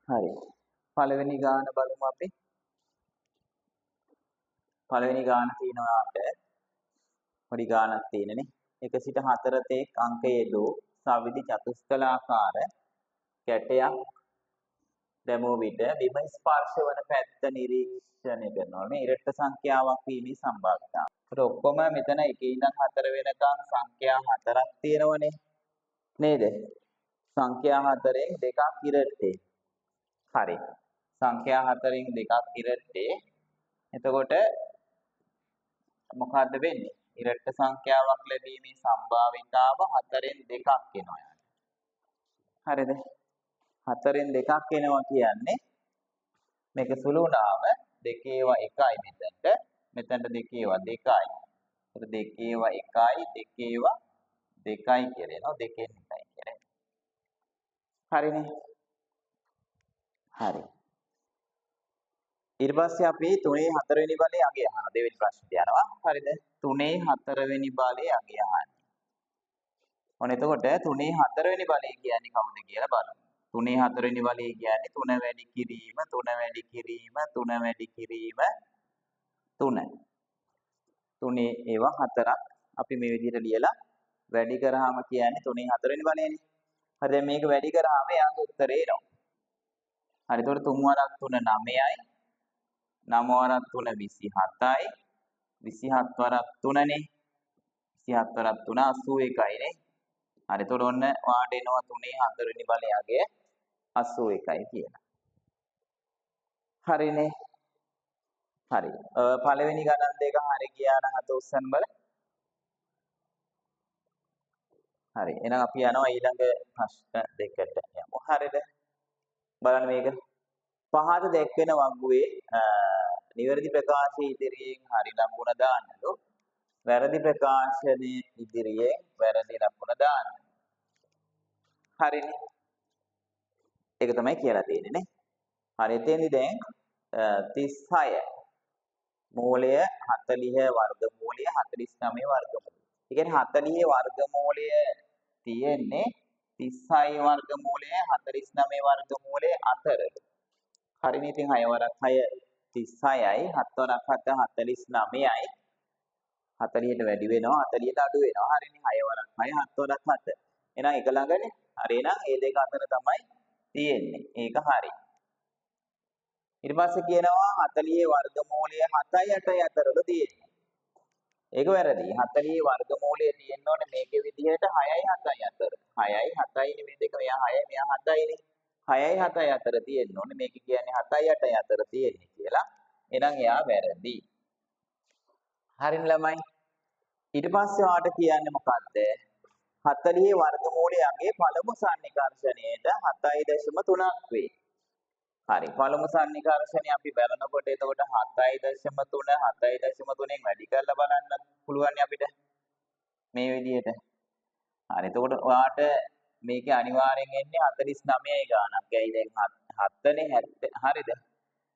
හරි. පළවෙනි ගාන බලමු අපි. පළවෙනි ගාන තියෙනවාට පොඩි ගානක් තියෙනනේ. 1 සිට 4 තෙක් අංකයේ දෝ සවිදි චතුස්කලාකාර කැටයක් දැමූ විට බිම ස්පර්ශ වන පැත්ත නිරීක්ෂණය කරනවා. මේ ඉරට්ට සංඛ්‍යාවක් වීමේ සම්භාවිතාව. ඒත් ඔක්කොම මෙතන 1 ඉඳන් 4 වෙනකන් සංඛ්‍යා 4ක් තියෙනවනේ. නේද? සංඛ්‍යා 4න් දෙකක් ඉරට්ටේ. හරි. සංඛ්‍යා 4න් දෙකක් ඉරට්ටේ. එතකොට මොකද්ද වෙන්නේ? ඉරට්ට සංඛ්‍යාවක් ලැබීමේ සම්භාවිතාව 4න් 2ක් එනවා. හරිද? 4න් 2ක් එනවා කියන්නේ මේක සුළු වුණාම දෙකේවා 1යි මෙතනට. මෙතනට දෙකේවා 2යි. ඒත් දෙකේවා 1යි දෙකේවා 2යි කියලා එනවා. දෙකෙන් 1යි කියලා. හරිනේ. හරි. ඊට පස්සේ අපි 3 4 වෙනි බලයේ අගය අහනවා. දෙවෙනි ප්‍රශ්නට යනවා. හරිද? 3 4 වෙනි බලයේ අගය අහන්නේ. ඔන්න එතකොට 3 4 වෙනි බලය කියන්නේ කවුද කියලා බලමු. 3 4 වෙනි බලය කියන්නේ 3 වැඩි කිරීම 3 වැඩි කිරීම 3 වැඩි කිරීම 3. 3 ඒවා 4ක් අපි මේ විදිහට ලියලා වැඩි කරාම කියන්නේ 3 4 වෙනි බලයනේ. හරි දැන් මේක වැඩි කරාම යාගේ උත්තරේ එනවා. හරි එතකොට 3 වරක් 3 9යි 9 වරක් 3 27යි 27 වරක් 3නේ 27 වරක් 3 81යි නේ. හරි එතකොට ඔන්න ඔයාට එනවා 3 4 වෙනි බලයගේ 81යි කියලා. හරිනේ. හරි. පළවෙනි ගණන් දෙක හරි ගියා නම් අත උස්සන්න බල. හරි. එහෙනම් අපි යනවා ඊළඟ ප්‍රශ්න දෙකට යමු. හරිද? බලන්න මේක. පහත දැක්වෙන වගුවේ නිවැරදි ප්‍රකාශය ඉදිරියෙන් හරි ලකුණ දාන්නලු. වැරදි ප්‍රකාශනයේ ඉදිරියෙන් වැරදි ලකුණ දාන්න. හරිනේ. ඒක තමයි කියලා තියෙන්නේ නේ. හරි එතෙන්දි දැන් 36 මූලය 40 වර්ගමූලය 49 වර්ගමූලය. ඒ කියන්නේ 40 වර්ගමූලය තියෙන්නේ 36 වර්ගමූලය 49 වර්ගමූලය අතරද. හරිනේ ඉතින් 6 වරක් 6 36යි 7 වරක් 7 49යි 40ට වැඩි වෙනවා 40ට අඩු වෙනවා. හරිනේ 6 වරක් 6 7 වරක් 7. එහෙනම් එක ළඟනේ. හරි එහෙනම් මේ දෙක අතර තමයි තියෙන්නේ. ඒක හරි. ඊට පස්සේ කියනවා 40 වර්ගමූලය 7යි 8යි අතරද තියෙන්නේ. ඒක වැරදි. 40 වර්ගමූලය තියෙන්න ඕනේ මේකේ විදිහට 6යි 7යි අතර. 6යි 7යි මේ දෙක මෙයා 6යි මෙයා 7යිනේ. 6යි 7යි අතර තියෙන්න ඕනේ. මේක කියන්නේ 7යි 8යි අතර තියෙන්නේ කියලා. එහෙනම් එයා වැරදි. හරිනේ ළමයි. ඊට පස්සේ ඔයාට කියන්නේ මොකද්ද? 40 වර්ගමූලයගේ පළමු සන්නිකර්ෂණයට 7.3ක් වේ. හරි පළමු සන්නිකර්ෂණය අපි බලනකොට එතකොට 7.3 7.3න් වැඩි කරලා බලන්න පුළුවන් අපිට මේ විදිහට. හරි එතකොට ඔයාට මේකේ අනිවාර්යෙන් එන්නේ 49යි ගාණක්. ඇයි දැන් 7නේ 70 හරිද?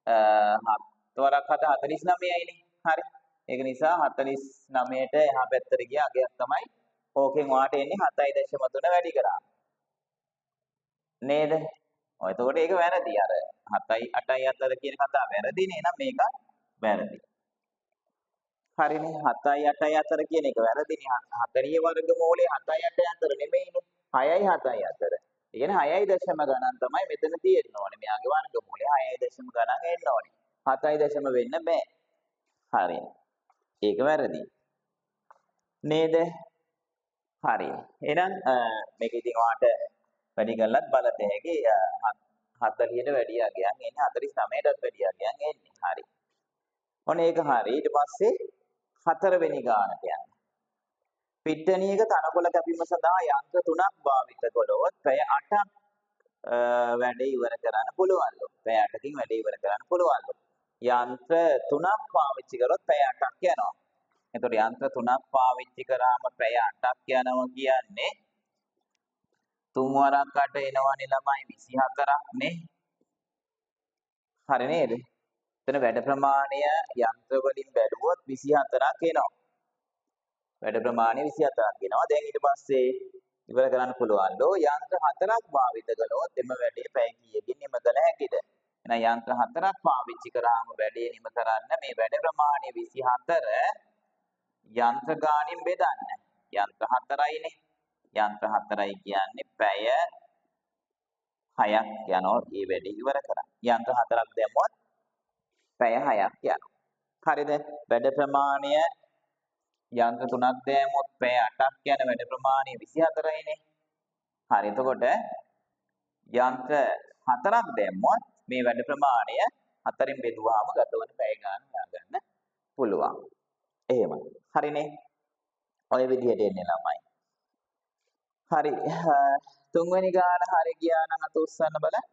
7 වරක් 7 49යිනේ. හරි. ඒක නිසා 49ට එහා පැත්තට ගිය අගයක් තමයි ඕකෙන් ඔයාට එන්නේ 7.3 වැඩි කරා. නේද? ඔය එතකොට ඒක වැරදි. අර 7යි 8යි අතර කියන කතාව වැරදිනේ. එහෙනම් මේක වැරදි. හරිනේ 7යි 8යි අතර කියන එක වැරදිනේ. 40 වර්ගමූලය 7යි 8යි අතර නෙමෙයිනේ. 6යි 7යි අතර. ඒ කියන්නේ 6යි දශම ගණන් තමයි මෙතන තියෙන්න ඕනේ. මෙයාගේ වර්ගමූලය 6යි දශම ගණන් එන්න ඕනේ. 7යි දශම වෙන්න බෑ. හරි. ඒක වැරදි. නේද? හරි. එහෙනම් මේක ඉතින් ඔයාට වැඩි කරලත් බලත හැකි 40ට වැඩි අගයන් එන්නේ 49ටත් වැඩි අගයන් එන්නේ. හරි. ඔන්න ඒක හරි. ඊට පස්සේ 4 වෙනි ගානට යන්න. පිට්ටනියක තනකොළ කැපීම සඳහා යන්ත්‍ර 3ක් භාවිත කළොත් පැය 8ක් වැඩ ඉවර කරන්න පුළුවන්ලු. පැය 8කින් වැඩ ඉවර කරන්න පුළුවන්ලු. යන්ත්‍ර 3ක් පාවිච්චි කරොත් පැය 8ක් යනවා. එතකොට යන්ත්‍ර 3ක් පාවිච්චි කරාම පැය 8ක් යනවා කියන්නේ 3 වරක් 8 එනවනේ ළමයි 24ක් නේ. හරි නේද? එතන වැඩ ප්‍රමාණය යන්ත්‍ර වලින් බැලුවොත් 24ක් එනවා. වැඩ ප්‍රමාණය 24ක් එනවා. දැන් ඊට පස්සේ ඉවර කරන්න පුළුවන්. ලෝ යන්ත්‍ර 4ක් භාවිත කළොත් එම වැඩේ පැය කීයකින් නිම කළ හැකිද? එහෙනම් යන්ත්‍ර 4ක් පාවිච්චි කරාම වැඩේ නිම කරන්න මේ වැඩ ප්‍රමාණය 24 යන්ත්‍ර ගාණින් බෙදන්න. යන්ත්‍ර 4යිනේ. යන්ත්‍ර 4යි කියන්නේ පැය 6ක් යනවා මේ වැඩේ ඉවර කරන්න. යන්ත්‍ර 4ක් දැම්මොත් පැය 6ක් යනවා. හරිද? වැඩ ප්‍රමාණය යන්ත්‍ර 3ක් දැම්මොත් පැය 8ක් යන වැඩ ප්‍රමාණය 24යිනේ. හරි. එතකොට යන්ත්‍ර 4ක් දැම්මොත් මේ වැඩ ප්‍රමාණය 4න් බෙදුවාම ගතවන පැය ගාන හොයාගන්න පුළුවන්. එහෙමයි. හරිනේ. ඔය විදිහට එන්නේ ළමයි. හරි. තුන්වෙනි ගාන හරි ගියා නම් අත උස්සන්න බලන්න.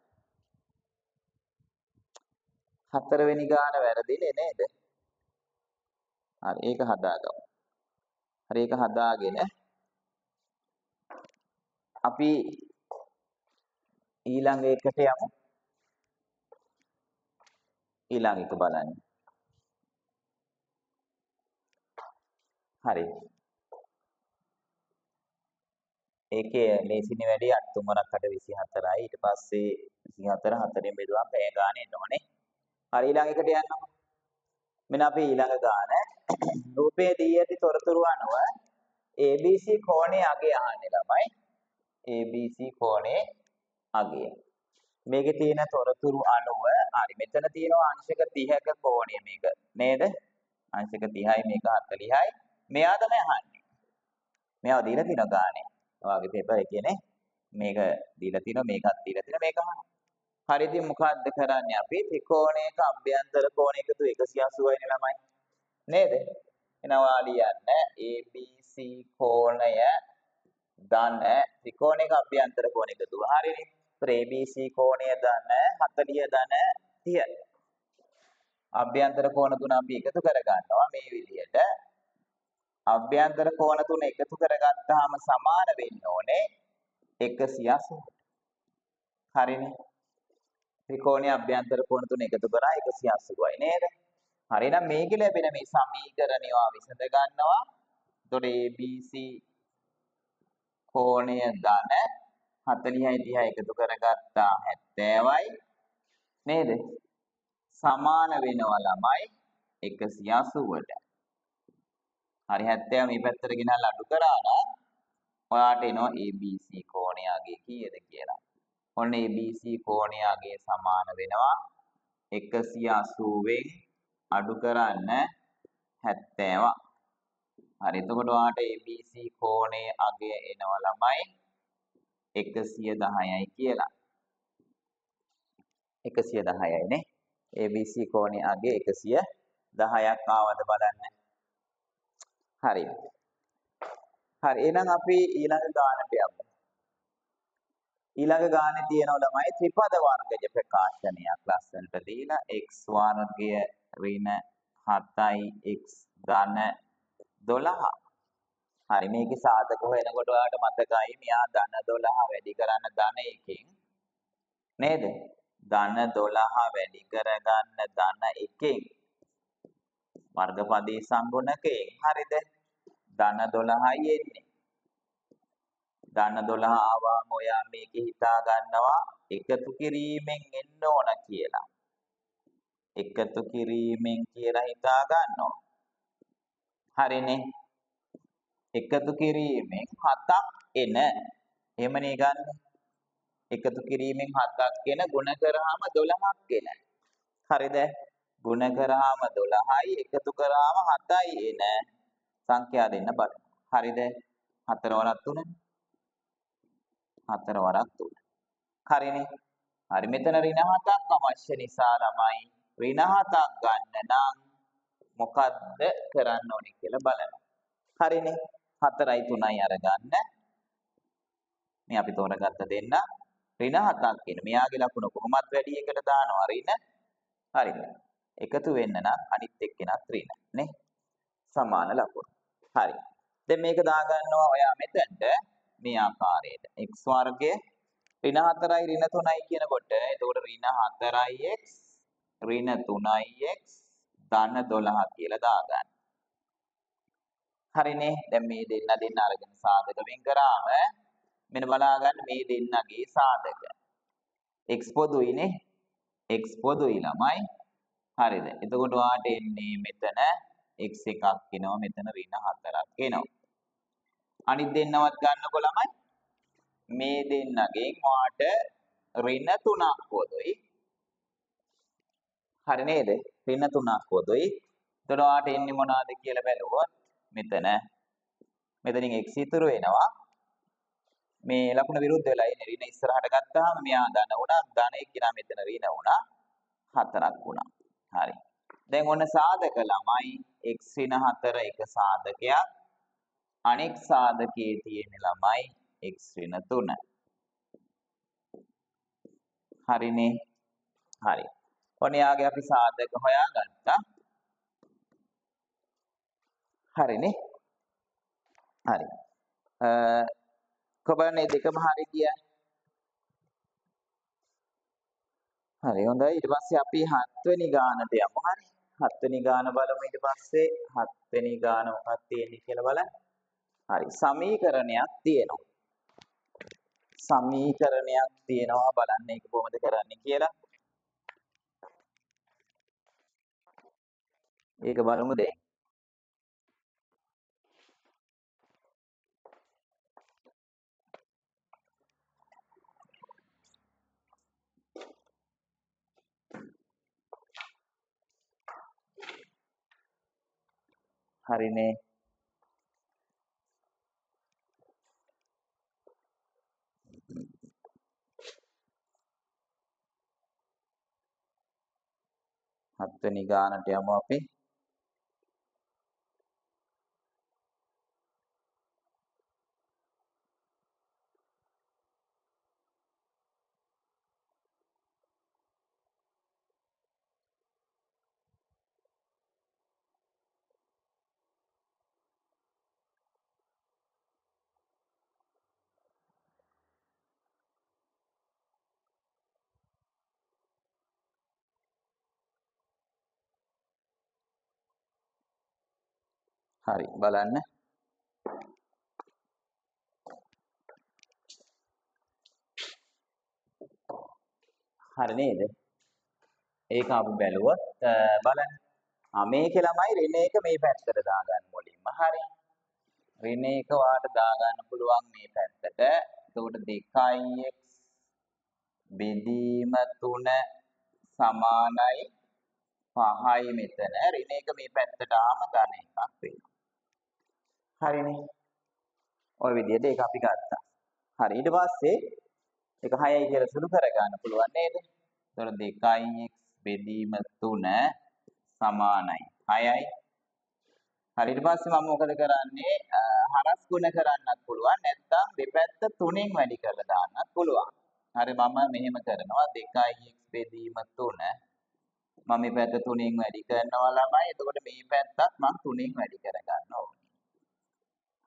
හතරවෙනි ගාන වැරදිනේ නේද? හරි. ඒක හදාගමු. හරි ඒක හදාගෙන අපි ඊළඟ එකට යමු. ඊළඟ එක බලන්න. හරි. ඒකේ ලේසිනේ වැඩි 8 3ක් 24යි. ඊට පස්සේ 24 4ෙන් බෙදුවා පැය ගාන එනවනේ. හරි ඊළඟ එකට යන්න. මෙන්න අපි ඊළඟ ගාන රූපයේ දී ඇති තොරතුරු අනුව ABC කෝණයේ අගය අහන්නේ ළමයි. ABC කෝණයේ අගය. මේකේ තියෙන තොරතුරු අනුව හරි මෙතන තියෙනවා අංශක 30ක කෝණය මේක නේද? අංශක 30යි මේක 40යි. මෙයා තමයි අහන්නේ. මෙයාව දීලා තියෙන ගානේ. ඔයාගේ පේපර් එකේ නේ. මේක දීලා තියෙනවා මේකත් දීලා තියෙනවා මේක අහනවා. හරි ඉතින් මොකද්ද කරන්නේ අපි ත්‍රිකෝණයක අභ්‍යන්තර කෝණ එකතු 180යිනේ ළමයි. නේද? එහෙනම් ඔයා ලියන්න ABC කෝණය ධන ත්‍රිකෝණයක අභ්‍යන්තර කෝණ එකතු. හරිනේ. ABC කෝණය ධන 40 ධන 30. අභ්‍යන්තර කෝණ තුන අපි එකතු කරගන්නවා මේ විදිහට. අභ්‍යන්තර කෝණ තුන එකතු කරගත්තාම සමාන වෙන්න ඕනේ 180. හරිනේ. ත්‍රිකෝණයේ අභ්‍යන්තර කෝණ තුන එකතු කරා 180යි නේද? හරි එහෙනම් මේකේ ලැබෙන මේ සමීකරණය විසඳ ගන්නවා. එතකොට ABC කෝණය ධන 40යි 30යි එකතු කරගත්තා 70යි නේද? සමාන වෙනවා ළමයි 180ට. හරි 70 මේ පැත්තට ගෙනල්ලා අඩු කරා නම් ඔයාට එනවා ABC කෝණය අගය කීයද කියලා. ඔන්න ABC කෝණය අගය සමාන වෙනවා 180න් අඩු කරන්න 70ක්. හරි එතකොට ඔයාට ABC කෝණයේ අගය එනවා ළමයි 110යි කියලා. 110යි නේ. ABC කෝණයේ අගය 110ක් ආවද බලන්න. හරි. හරි එහෙනම් අපි ඊළඟ ගානට යමු. ඊළඟ ගානේ තියෙනවා ළමයි ත්‍රිපද වර්ගජ ප්‍රකාශනයක් ලස්සනට දීලා x වර්ගය ඍණ 7x ධන 12. හරි මේකේ සාධක හොයනකොට ඔයාලට මතකයි මෙයා ධන 12 වැඩි කරන්න ධන 1කින් නේද? ධන 12 වැඩි කරගන්න ධන 1කින් වර්ගපදයේ සම්ගුණකයෙන් හරිද? ධන 12යි එන්නේ. ධන 12 ආවම ඔයා මේකේ හිතා ගන්නවා එකතු කිරීමෙන් එන්න ඕන කියලා. එකතු කිරීමෙන් කියලා හිතා ගන්නවා. හරිනේ. එකතු කිරීමෙන් 7ක් එන. එහෙමනේ ගන්න. එකතු කිරීමෙන් 7ක් එන ගුණ කරාම 12ක් එන. හරිද? ගුණ කරාම 12යි එකතු කරාම 7යි එන සංඛ්‍යා දෙන්න බලන්න. හරිද? 4 වරක් 3. 4 වරක් 3. හරිනේ. හරි මෙතන ඍණ 7ක් අවශ්‍ය නිසා ළමයි ඍණ 7ක් ගන්න නම් මොකද්ද කරන්න ඕනේ කියලා බලනවා. හරිනේ. 4යි 3යි අරගන්න. මේ අපි තෝරගත්ත දෙන්න ඍණ 7ක් කියන. මෙයාගේ ලකුණ කොහොමත් වැඩි එකට දානවා ඍණ. හරිද? එකතු වෙන්න නම් අනිත් එක්කෙනත් ඍණ නේ. සමාන ලකුණු. හරි. දැන් මේක දාගන්නවා ඔයා මෙතනට මේ ආකාරයට. x වර්ගය ඍණ 4යි ඍණ 3යි කියනකොට එතකොට ඍණ 4ix ඍණ 3ix ධන 12 කියලා දාගන්න. හරිනේ. දැන් මේ දෙන්න අරගෙන සාධක වෙන් කරාම මෙන්න බලා ගන්න මේ දෙන්නගේ සාධක. x පොදුයිනේ. x පොදුයි ළමයි. හරිද? එතකොට ඔයාට එන්නේ මෙතන x එකක් එනවා මෙතන ඍණ 4ක් එනවා. අනිත් දෙන්නවත් ගන්නකො ළමයි. මේ දෙන්නගෙන් ඔයාට ඍණ 3ක් පොදුයි. හරි නේද? ඍණ 3ක් පොදුයි. එතකොට ඔයාට එන්නේ මොනවද කියලා බැලුවොත් මෙතනින් x ඉතුරු වෙනවා. මේ ලකුණ විරුද්ධ වෙලා ඉන්නේ ඍණ ඉස්සරහට ගත්තාම මෙයා ධන වුණා. ධන එක්කිනා මෙතන ඍණ වුණා. 4ක් වුණා. හරි. දැන් ඔන්න සාධක ළමයි x ඍණ 4 එක සාධකයක්. අනෙක් සාධකයේ තියෙන ළමයි x ඍණ 3. හරිනේ. හරි. ඔන්න යාගේ අපි සාධක හොයාගත්තා. හරිනේ. හරි. කොබනේ දෙකම හරි ගියා. හරි හොඳයි. ඊට පස්සේ අපි 7 වෙනි ගානට යමු. හරි. 7 වෙනි ගාන බලමු ඊට පස්සේ 7 වෙනි ගාන මොකක්ද තියෙන්නේ කියලා බලන්න. හරි. සමීකරණයක් තියෙනවා. සමීකරණයක් තියෙනවා බලන්න ඒක කොහොමද කරන්නේ කියලා. ඒක බලමු දැන්. හරිනේ. හත්වෙනි ගානට යමු අපි. හරි බලන්න. හරි නේද? ඒක අපි බැලුවොත් බලන්න. මේකේ ළමයි ඍණ එක මේ පැත්තට දාගන්න මුලින්ම. හරි. ඍණ එක වාට දාගන්න පුළුවන් මේ පැත්තට. එතකොට 2x බෙදීම 3 සමානයි 5යි මෙතන. ඍණ එක මේ පැත්තට ආම ධන එකක් වෙනවා. හරිනේ. ඔය විදිහට ඒක අපි ගත්තා. හරි. ඊට පස්සේ ඒක 6යි කියලා සුළු කරගන්න පුළුවන් නේද? එතකොට 2x බෙදීම 3 සමානයි 6යි. හරි ඊට පස්සේ මම මොකද කරන්නේ? හරස් ගුණ කරන්නත් පුළුවන් නැත්නම් දෙපැත්ත 3න් වැඩි කරලා දාන්නත් පුළුවන්. හරි මම මෙහෙම කරනවා 2x බෙදීම 3 මම මේ පැත්ත 3න් වැඩි කරනවා ළමයි. එතකොට මේ පැත්තත් මම 3න් වැඩි කරගන්න ඕනේ.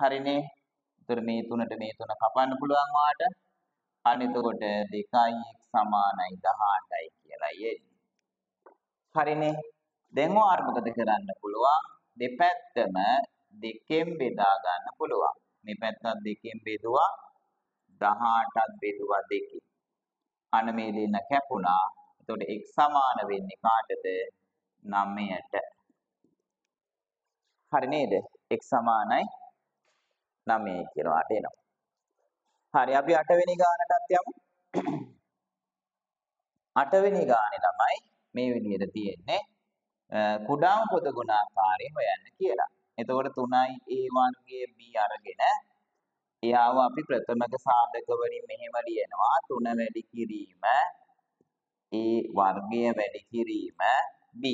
හරිනේ. එතකොට මේ 3ට මේ 3 කපන්න පුළුවන් වාට. අනිත් එතකොට 2x සමානයි 18යි කියලා එන්නේ. හරිනේ. දැන් ඔයාලට මොකද කරන්න පුළුවන්? දෙපැත්තම දෙකෙන් බෙදා ගන්න පුළුවන්. මේ පැත්තත් දෙකෙන් බෙදුවා 18ත් බෙදුවා දෙකෙන්. අන්න මේ දෙන්න කැපුණා. එතකොට x සමාන වෙන්නේ කාටද? 9ට. හරි නේද? x සමානයි 9 කියලා එනවා. හරි අපි 8 වෙනි ගානටත් යමු. 8 වෙනි ගානේ තමයි මේ විදිහට තියෙන්නේ. කුඩාම පොත ගුණාකාරය හොයන්න කියලා. එතකොට 3යි a වර්ගයේ b අරගෙන එයාව අපි ප්‍රථමක සාධක වලින් මෙහෙම ලියනවා 3 වැඩි කිරීම a වර්ගය වැඩි කිරීම b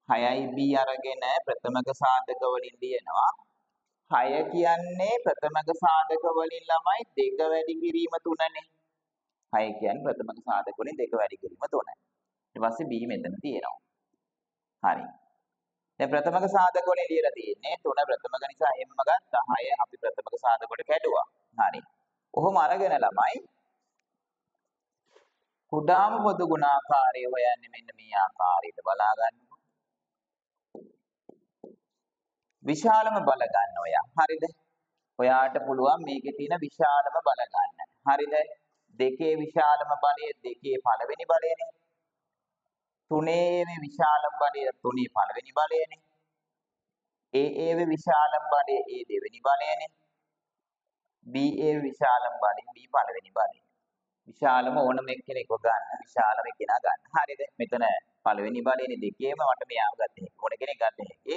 6යි b අරගෙන ප්‍රථමක සාධක වලින් ලියනවා 6 කියන්නේ ප්‍රථමක සාධක වලින් ළමයි 2 වැඩි කිරීම 3නේ 6 කියන්නේ ප්‍රථමක සාධක වලින් 2 වැඩි කිරීම 3යි ඊට පස්සේ b මෙතන තියෙනවා හරි දැන් ප්‍රථමක සාධක වලින් ලියලා තියෙන්නේ 3 ප්‍රථමක නිසා එහෙම ගත්තා 6 අපි ප්‍රථමක සාධක වලට කැඩුවා හරි කොහොම අරගෙන ළමයි කුඩාම පොදු ගුණාකාරය හොයන්නේ මෙන්න මේ ආකාරයට බලා ගන්න විශාලම බල ගන්න ඔයා හරිද ඔයාට පුළුවන් මේකේ තියෙන විශාලම බල ගන්න. හරිද? දෙකේ විශාලම බලය දෙකේ පළවෙනි බලයනේ. තුනේ විශාලම බලය තුනේ පළවෙනි බලයනේ. ඒ විශාලම බලය ඒ දෙවෙනි බලයනේ. BA විශාලම බලය B පළවෙනි බලය. විශාලම ඕනම එක්කෙනෙක්ව ගන්න විශාලම කෙනා ගන්න. හරිද? මෙතන පළවෙනි බලයනේ දෙකේම මට මෙයාව ගන්න. ඕන කෙනෙක් ගන්න හැකි.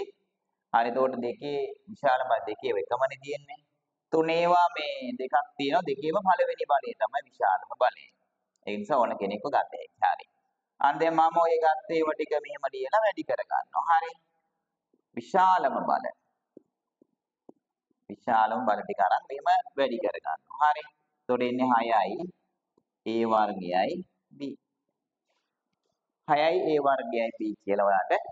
හරි එතකොට දෙකේ විශාලම දෙකේ එකමනේ තියෙන්නේ. තුනේවා මේ දෙකක් තියෙනවා දෙකේම පළවෙනි බලය තමයි විශාලම බලය. ඒ නිසා ඕන කෙනෙක්ව ගන්න හැකි. හරි. අන්න දැන් මම ඔය ගත්තේ ඒව ටික මෙහෙම ලියලා වැඩි කර ගන්නවා. හරි. විශාලම බල. විශාලම බල ටික අරන් මෙහෙම වැඩි කර ගන්නවා. හරි. එතකොට එන්නේ 6යි A වර්ගයයි B. 6යි A වර්ගයයි B කියලා ඔයාලට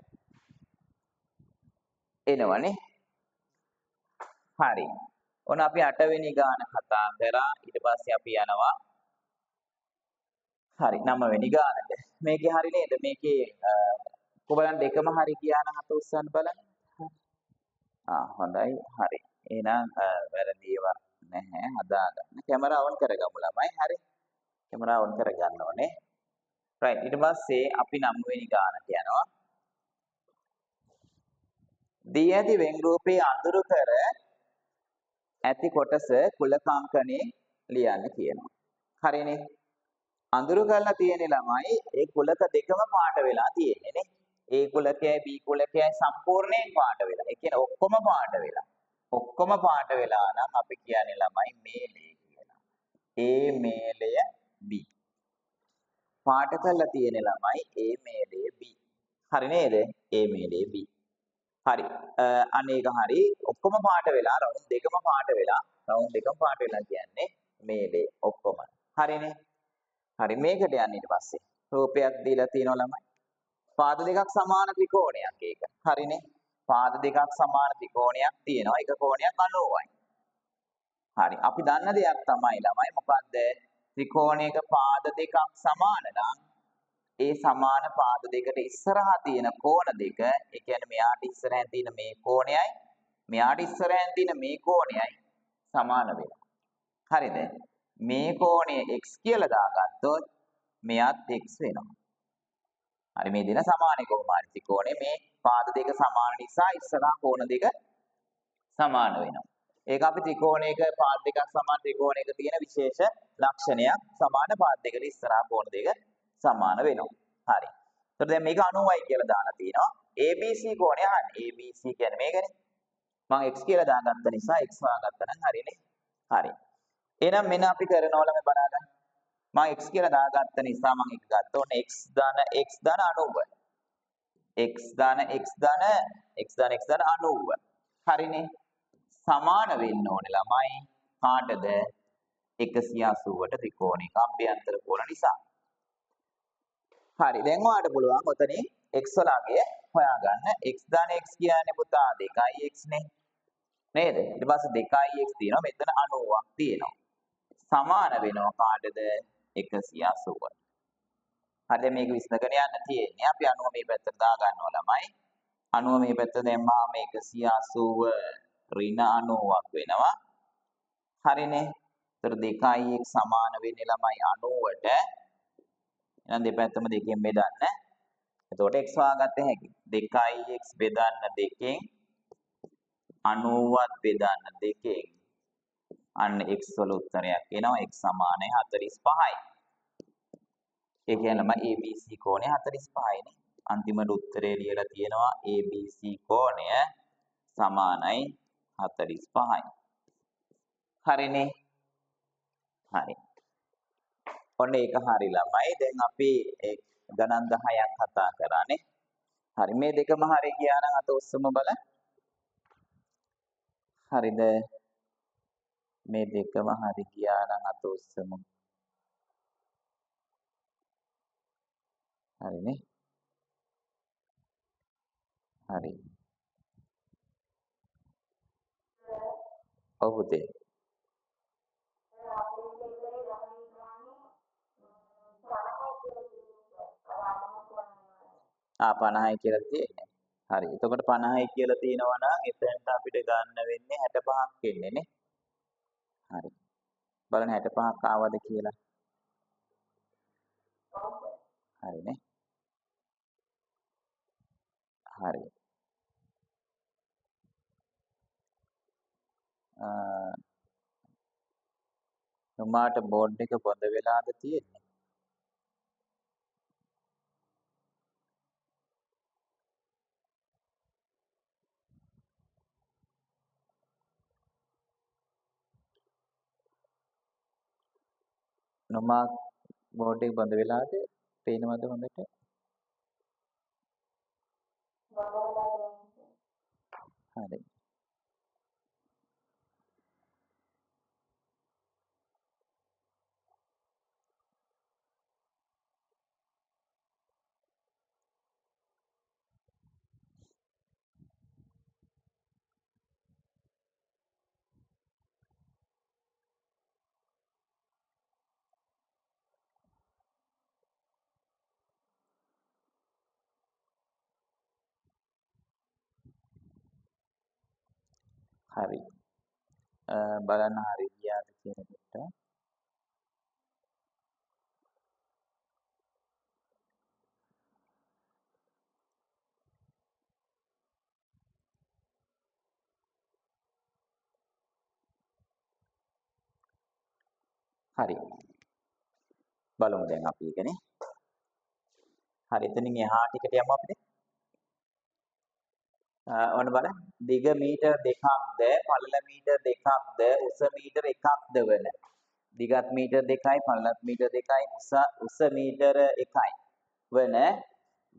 එනවනේ. හරි. ඔන්න අපි 8 වෙනි ගාන කතා කරා. ඊට පස්සේ අපි යනවා හරි 9 වෙනි ගානට. මේකේ හරි නේද? මේකේ කොබලන් දෙකම හරි කියන හත උස්සන්න බලන්න. හොඳයි. හරි. එහෙනම් වැරදි ඒවා නැහැ. හදාගන්න. කැමරාව ඔන් කරගමු ළමයි. හරි. කැමරාව ඔන් කරගන්න ඕනේ. right. ඊට පස්සේ අපි 9 වෙනි ගානට යනවා. දී ඇති වෙන් රූපේ අඳුරු කර ඇති කොටස කුලකාංකනේ ලියන්න කියනවා. හරිනේ. අඳුරු කරලා තියෙන ළමයි ඒ කුලක දෙකම පාට වෙලා තියෙන්නේ නේ. A කුලකයයි B කුලකයයි සම්පූර්ණයෙන් පාට වෙලා. ඒ කියන්නේ ඔක්කොම පාට වෙලා. ඔක්කොම පාට වෙලා නම් අපි කියන්නේ ළමයි මේලය කියලා. A මේලය B. පාට කරලා තියෙන ළමයි A මේලය B. හරි නේද? A මේලය B. හරි. අනේක හරි ඔක්කොම පාට වෙලා රවුන්ඩ් දෙකම පාට වෙලා රවුන්ඩ් දෙකම පාට වෙලා කියන්නේ මේලේ ඔක්කොම. හරිනේ. හරි මේකට යන්න ඊට පස්සේ රූපයක් දීලා තියෙනවා ළමයි. පාද දෙකක් සමාන ත්‍රිකෝණයක් ඒක. හරිනේ. පාද දෙකක් සමාන ත්‍රිකෝණයක් තියෙනවා. එක කෝණයක් 90යි. හරි. අපි දන්න දෙයක් තමයි ළමයි මොකද්ද? ත්‍රිකෝණයක පාද දෙකක් සමාන නම් ඒ සමාන පාද දෙකට ඉස්සරහා තියෙන කෝණ දෙක, ඒ කියන්නේ මෙයාට ඉස්සරහින් තියෙන මේ කෝණයයි, මෙයාට ඉස්සරහින් තියෙන මේ කෝණයයි සමාන වෙනවා. හරිද? මේ කෝණය x කියලා දාගත්තොත් මෙයත් x වෙනවා. හරි මේ දෙන සමානේ කොහොම හරි ත්‍රිකෝණේ මේ පාද දෙක සමාන නිසා ඉස්සරහා කෝණ දෙක සමාන වෙනවා. ඒක අපි ත්‍රිකෝණයක පාද දෙකක් සමාන ත්‍රිකෝණයක තියෙන විශේෂ ලක්ෂණයක්. සමාන පාද දෙකට ඉස්සරහා කෝණ දෙක සමාන වෙනවා. හරි. එතකොට දැන් මේක 90යි කියලා දාලා තිනවා. ABC කෝණය අහන්නේ. ABC කියන්නේ මේකනේ. මම x කියලා දාගත්ත නිසා x වාගත්තා නම් හරිනේ. හරි. එහෙනම් මෙන්න අපි කරනවා ළමයි බලා ගන්න. මම x කියලා දාගත්ත නිසා මම එක ගත්තා. ඔන්න x ධන 90. x ධන 90. හරිනේ. සමාන වෙන්න ඕනේ ළමයි. කාටද? 180ට ත්‍රිකෝණයක අභ්‍යන්තර කෝණ නිසා. හරි දැන් ඔයාලට පුළුවන් ඔතනින් x වලගේ හොයාගන්න. x ධන x කියන්නේ පුතා 2x නේ. නේද? ඊට පස්සේ 2x තියෙනවා. මෙතන 90ක් තියෙනවා. සමාන වෙනවා කාටද? 180ට. හරි මේක විශ්ලේෂණය යන්න තියෙන්නේ. අපි 90 මේ පැත්තට දා ගන්නවා ළමයි. 90 මේ පැත්ත දැම්මාම 180 ඍණ 90ක් වෙනවා. හරිනේ. ඒතර 2x සමාන වෙන්නේ ළමයි 90ට. එහෙනම් දෙපැත්තම දෙකෙන් බෙදන්න. එතකොට x වාගත්ත හැකි. 2x බෙදන්න 2කින් 90ත් බෙදන්න 2කින් අන්න x වල උත්තරයක් එනවා. x සමානයි 45යි. ඒ කියන්නම ABC කෝණය 45යි නේ. අන්තිමට උත්තරේ ලියලා තියෙනවා ABC කෝණය සමානයි 45යි. හරිනේ. හරි. ඔන්න ඒක හරි ළමයි. දැන් අපි ගණන් 10ක් කතා කරානේ. හරි මේ දෙකම හරි ගියා නම් අත ඔස්සම බලන්න. හරිද? මේ දෙකම හරි ගියා නම් අත ඔස්සම. හරිනේ. හරි. ඔව් පුතේ. 50යි කියලා තියෙන්නේ. හරි. එතකොට 50යි කියලා තියෙනවා නම් එතනට අපිට ගන්න වෙන්නේ 65ක් වෙන්නේ නේ. බලන්න 65ක් ආවද කියලා. හරිනේ. හරි. නුමාට බෝඩ් එක බොඳ වෙලාද තියෙන්නේ? නුමා බෝඩ් එක බොඳ වෙලාද? පේනවද හොඳට? හරි. හරි. බලන්න හරි ගියාද කියන එක. හරි. බලමු දැන් අපි ඒකනේ. හරි එතනින් එහා ටිකට යමු අපිට. ඔන්න බලන්න. දිග මීටර් 2ක්ද පළල මීටර් 2ක්ද උස මීටර් 1ක්ද වන. දිගත් මීටර් 2යි පළලත් මීටර් 2යි උස මීටර 1යි වන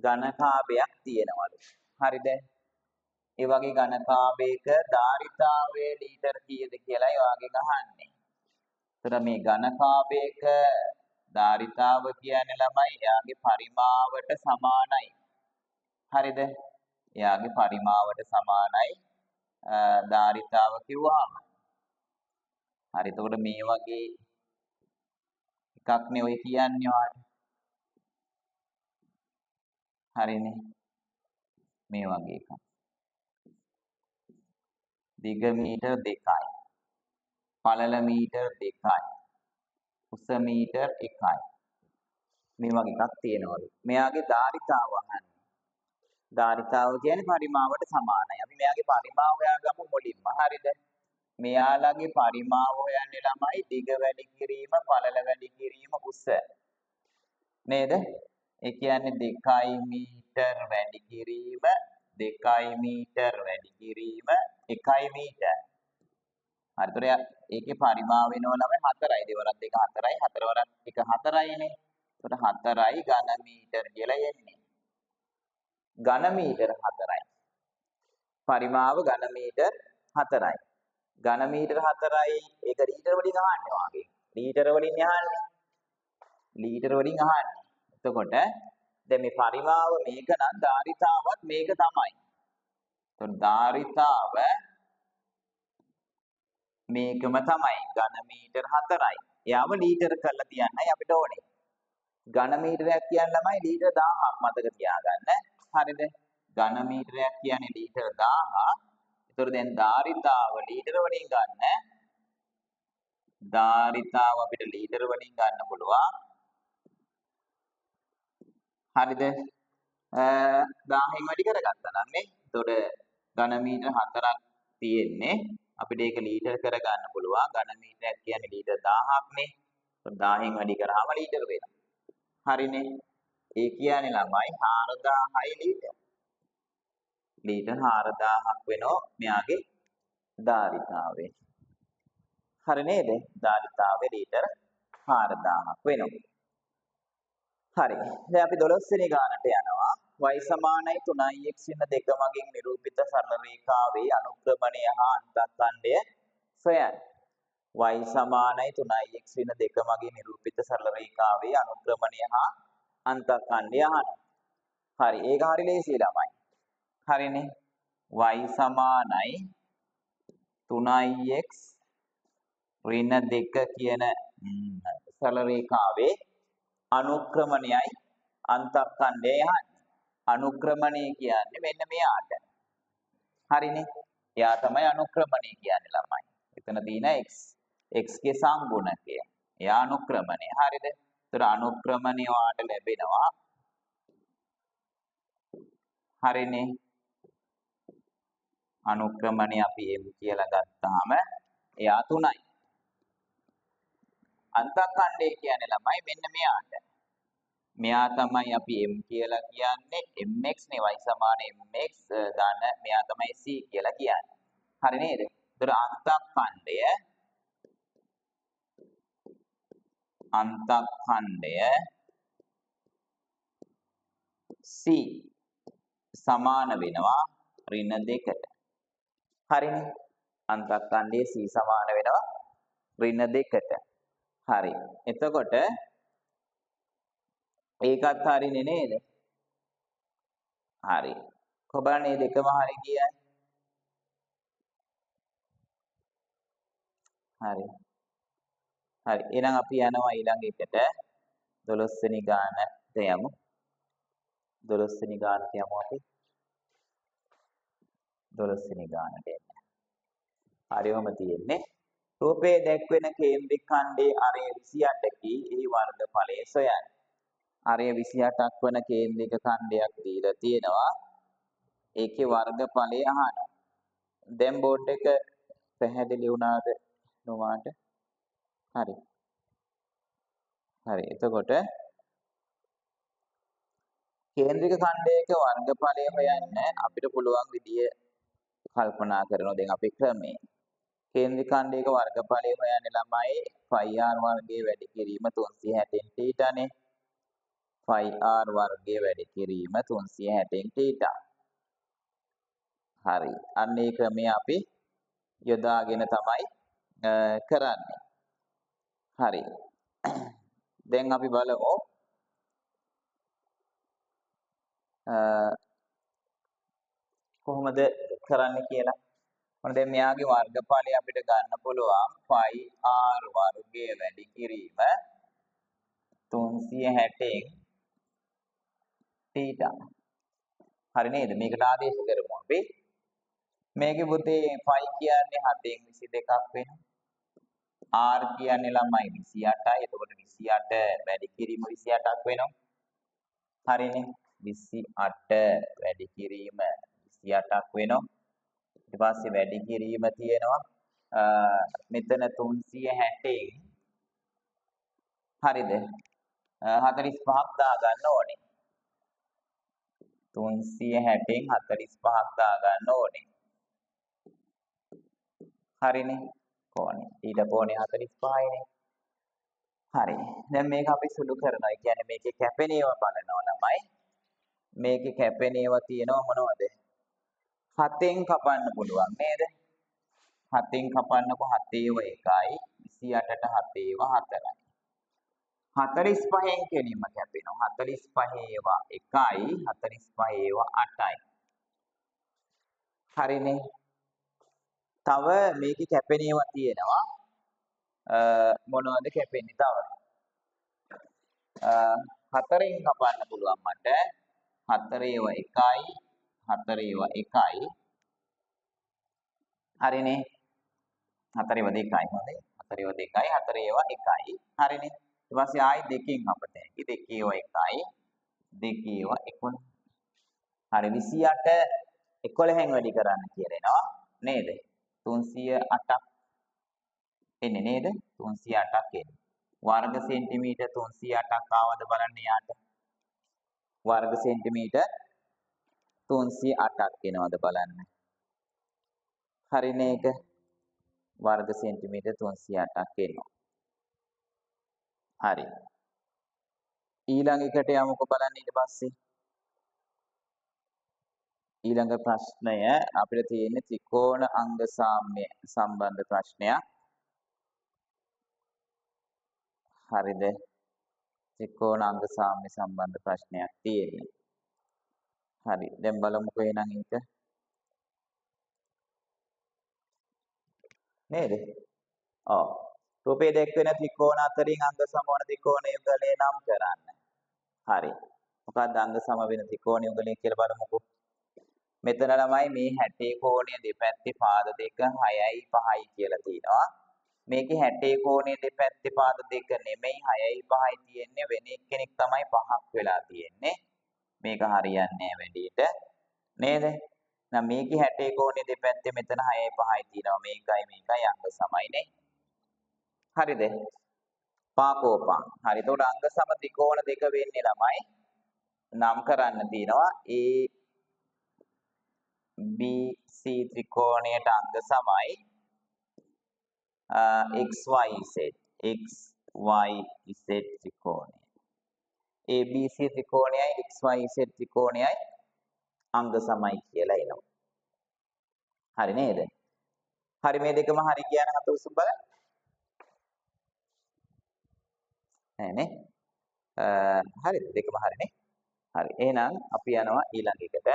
ඝනකාභයක් තියෙනවලු. හරිද? ඒ වගේ ඝනකාභයක ධාරිතාවය ලීටර් කීයද කියලායි ඔයාගෙන් අහන්නේ. එතන මේ ඝනකාභයක ධාරිතාව කියන්නේ ළමයි එයාගේ පරිමාවට සමානයි. හරිද? එයාගේ පරිමාවට සමානයි ධාරිතාව කිව්වහම. හරි එතකොට මේ වගේ එකක් නේ ඔය කියන්නේ ඔයාලට. හරිනේ. මේ වගේ එකක්. දිග මීටර් 2යි. පළල මීටර් 2යි. උස මීටර් 1යි. මේ වගේ එකක් තියෙනවලු. මෙයාගේ ධාරිතාව අහන්නේ. ධාරිතාව කියන්නේ පරිමාවට සමානයි. අපි මෙයාගේ පරිමාව හොයාගමු මුලින්ම. හරිද? මෙයාලගේ පරිමාව හොයන්නේ ළමයි දිග වැඩි කිරීම, පළල වැඩි කිරීම, උස. නේද? ඒ කියන්නේ 2 මීටර් වැඩි කිරීම, 2 මීටර් වැඩි කිරීම, 1 මීටර්. හරිතොර ඒකේ පරිමාව වෙනවා ළමයි 4යි. 2 වරක් 2 4යි, 4 වරක් 1 4යිනේ. එතකොට 4යි ඝන මීටර් කියලා එන්නේ. ඝන මීටර 4යි. පරිමාව ඝන මීටර 4යි. ඝන මීටර 4යි ඒක ලීටර වලින් අහන්නේ වාගේ. ලීටර වලින් අහන්නේ. ලීටර වලින් අහන්නේ. එතකොට දැන් මේ පරිමාව මේක නම් ධාරිතාවත් මේක තමයි. එතකොට ධාරිතාව මේකම තමයි. ඝන මීටර 4යි. එයාම ලීටර කරලා තියන්නයි අපිට ඕනේ. ඝන මීටරයක් කියන්නේ ළමයි ලීටර 1000ක් මතක තියාගන්න. හරිද? ඝන මීටරයක් කියන්නේ ලීටර 1000. ඒතර දැන් ධාරිතාව ලීටර වලින් ගන්න. ධාරිතාව අපිට ලීටර වලින් ගන්න පුළුවන්. හරිද? 1000න් වැඩි කරගත්තා නම් නේ. ඒතකොට ඝන මීටර 4ක් තියෙන්නේ. අපිට ඒක ලීටර කරගන්න පුළුවන්. ඝන මීටරයක් කියන්නේ ලීටර 1000ක් නේ. ඒතකොට 1000න් වැඩි කරාම ලීටර වෙනවා. හරිනේ. ඒ කියන්නේ ළමයි 4000යි ලීටර. ලීටර් 4000ක් වෙනවා මෙයාගේ ධාරිතාවය. හරි නේද? ධාරිතාවය ලීටර් 4000ක් වෙනවා. හරි. දැන් අපි 12 වෙනි ගානට යනවා. y සමානයි 3x වෙන දෙක මගින් නිරූපිත සරල රේඛාවේ අනුක්‍රමණය හා අන්තර්ඛණ්ඩය සොයන්න. y සමානයි 3x වෙන දෙක මගින් නිරූපිත සරල රේඛාවේ අනුක්‍රමණය හා අන්තර්ඛණ්ඩය අහනවා. හරි. ඒක හරි ලේසියි ළමයි. හරිනේ. y සමානයි 3x ඍණ 2 කියන සරල රේඛාවේ අනුක්‍රමණයයි අන්තර්ඛණ්ඩයයි යහන්නේ. අනුක්‍රමණය කියන්නේ මෙන්න මෙයාට. හරිනේ. එයා තමයි අනුක්‍රමණය කියන්නේ ළමයි. එතන තියෙන x. x ගේ සංගුණකය. එයා අනුක්‍රමණය. හරිද? ඒතර අනුක්‍රමණය වාට ලැබෙනවා. හරිනේ. අනුක්‍රමණය අපි m කියලා ගත්තාම එයා 3යි. අන්තඛණ්ඩය කියන්නේ ළමයි මෙන්න මෙයාට. මෙයා තමයි අපි m කියලා කියන්නේ mx නේ y සමාන mx ධන මෙයා තමයි c කියලා කියන්නේ. හරි නේද? ඒතර අන්තඛණ්ඩය c සමාන වෙනවා ඍණ 2කට. හරිනේ? අන්තඛණ්ඩය c සමාන වෙනවා ඍණ 2කට. හරි. එතකොට ඒකත් හරිනේ නේද? හරි. කොබලන් මේ දෙකම හරි කියන්නේ. හරි. හරි. එහෙනම් අපි යනවා ඊළඟ එකට 12 වෙනි ගානට යමු. 12 වෙනි ගානට යමු අපි. 12 වෙනි ගානට එන්න. හරිවම තියෙන්නේ. රූපයේ දැක්වෙන කේන්ද්‍රික ඛණ්ඩයේ අරය 28කි. ඒ වර්ගඵලය සොයන්න. අරය 28ක් වන කේන්ද්‍රික ඛණ්ඩයක් දීලා තියෙනවා. ඒකේ වර්ගඵලය අහනවා. දැන් බෝඩ් එක පැහැදිලි වුණාද නොමාට? හරි. හරි. එතකොට කේන්ද්‍රික ඛණ්ඩයක වර්ගඵලය හොයන්න අපිට පුළුවන් විදිය කල්පනා කරනවා. දැන් අපේ ක්‍රමේ කේන්ද්‍රික ඛණ්ඩයක වර්ගඵලය හොයන්නේ ළමයි phi r වර්ගයේ වැඩි කිරීම 360න් θනේ. phi r වර්ගයේ වැඩි කිරීම 360න් θ. හරි. අන්න ඒ ක්‍රමය අපි යොදාගෙන තමයි කරන්නේ. හරි. දැන් අපි බලමු කොහොමද කරන්න කියලා. මොන දැන් මෙයාගේ වර්ගඵලය අපිට ගන්න පුළුවන් phi r වර්ගය වැඩි කිරීම 360න් θ. හරි නේද? මේකට ආදේශ කරමු අපි. මේකේ පුතේ phi කියන්නේ 7න් 22ක් වෙනවා. r කියන්නේ ළමයි 28යි. එතකොට 28 වැඩි කිරීම 28ක් වෙනවා. හරිනේ. 28 වැඩි කිරීම 28ක් වෙනවා. ඊට පස්සේ වැඩි කිරීම තියෙනවා මෙතන 360න් හරිද 45ක් දාගන්න ඕනේ. 360න් 45ක් දාගන්න ඕනේ. හරිනේ කොහොනේ ඊට කොහොනේ 45යිනේ. හරි. දැන් මේක අපි සුළු කරනවා. ඒ කියන්නේ මේකේ කැපෙන ඒවා බලනවා ළමයි. මේකේ කැපෙන ඒවා තියෙනවා මොනවද? 7න් කපන්න පුළුවන් නේද? 7න් කපන්නකො 7 ඒවා 1යි 28ට 7 ඒවා 4යි. 45න් කෙලින්ම කැපෙනවා. 45 ඒවා 1යි 45 ඒවා 8යි. හරිනේ. තව මේකේ කැපෙන ඒවා තියෙනවා. මොනවද කැපෙන්නේ තව? 4න් කපන්න පුළුවන් මට. 4 ඒවා 1යි 4 ඒවා 1යි. හරිනේ. 4 ඒවා 2යි හොඳයි. 4 ඒවා 2යි 4 ඒවා 1යි. හරිනේ. ඊට පස්සේ ආයි 2කින් අපට ඇති 2 ඒවා 1යි 2 ඒවා 11. හරි 28 11න් වැඩි කරන්න කියලා එනවා නේද? 308ක් එන්නේ නේද? 308ක් එන්නේ. වර්ග සෙන්ටිමීටර් 308ක් ආවද බලන්න යාට. වර්ග සෙන්ටිමීටර් 308ක් එනවද බලන්න. හරිනේ ඒක. වර්ග සෙන්ටිමීටර් 308ක් එනවා. හරි. ඊළඟ එකට යමුකෝ බලන්න ඊට පස්සේ. ඊළඟ ප්‍රශ්නය අපිට තියෙන්නේ ත්‍රිකෝණ අංග සාම්‍ය සම්බන්ධ ප්‍රශ්නයක්. හරිද? ත්‍රිකෝණ අංග සාම්‍ය සම්බන්ධ ප්‍රශ්නයක් තියෙන්නේ. හරි. දැන් බලමුකෝ එහෙනම් ඒක. නේද? ඔව්. රූපයේ දැක්වෙන ත්‍රිකෝණ අතරින් අංග සමවන ත්‍රිකෝණ යුගලය නම් කරන්න. හරි. මොකක්ද අංග සම වෙන ත්‍රිකෝණ යුගලය කියලා බලමුකෝ. මෙතන ළමයි මේ 60 කෝණය දෙපැත්තේ පාද දෙක 6යි 5යි කියලා තියෙනවා. මේකේ 60 කෝණයේ දෙපැත්තේ පාද දෙක නෙමෙයි 6යි 5යි තියෙන්නේ වෙන එක්කෙනෙක් තමයි 5ක් වෙලා තියෙන්නේ. මේක හරියන්නේ නැහැ වැඩියට. නේද? එහෙනම් මේකේ 60 කෝණයේ දෙපැත්තේ මෙතන 6යි 5යි තියෙනවා. මේකයි අංග සමයිනේ. හරිද? පාකෝපං. හරි. එතකොට අංග සම ත්‍රිකෝණ දෙක වෙන්නේ ළමයි. නම් කරන්න තියෙනවා ABC ත්‍රිකෝණයට අංග සමයි XYZ ත්‍රිකෝණය. ABC ත්‍රිකෝණයයි XYZ ත්‍රිකෝණයයි අංග සමයි කියලා එනවා. හරි නේද? හරි මේ දෙකම හරි කියන හත උසුම් බලන්න. නෑනේ. හරි දෙකම හරිනේ. හරි. එහෙනම් අපි යනවා ඊළඟ එකට.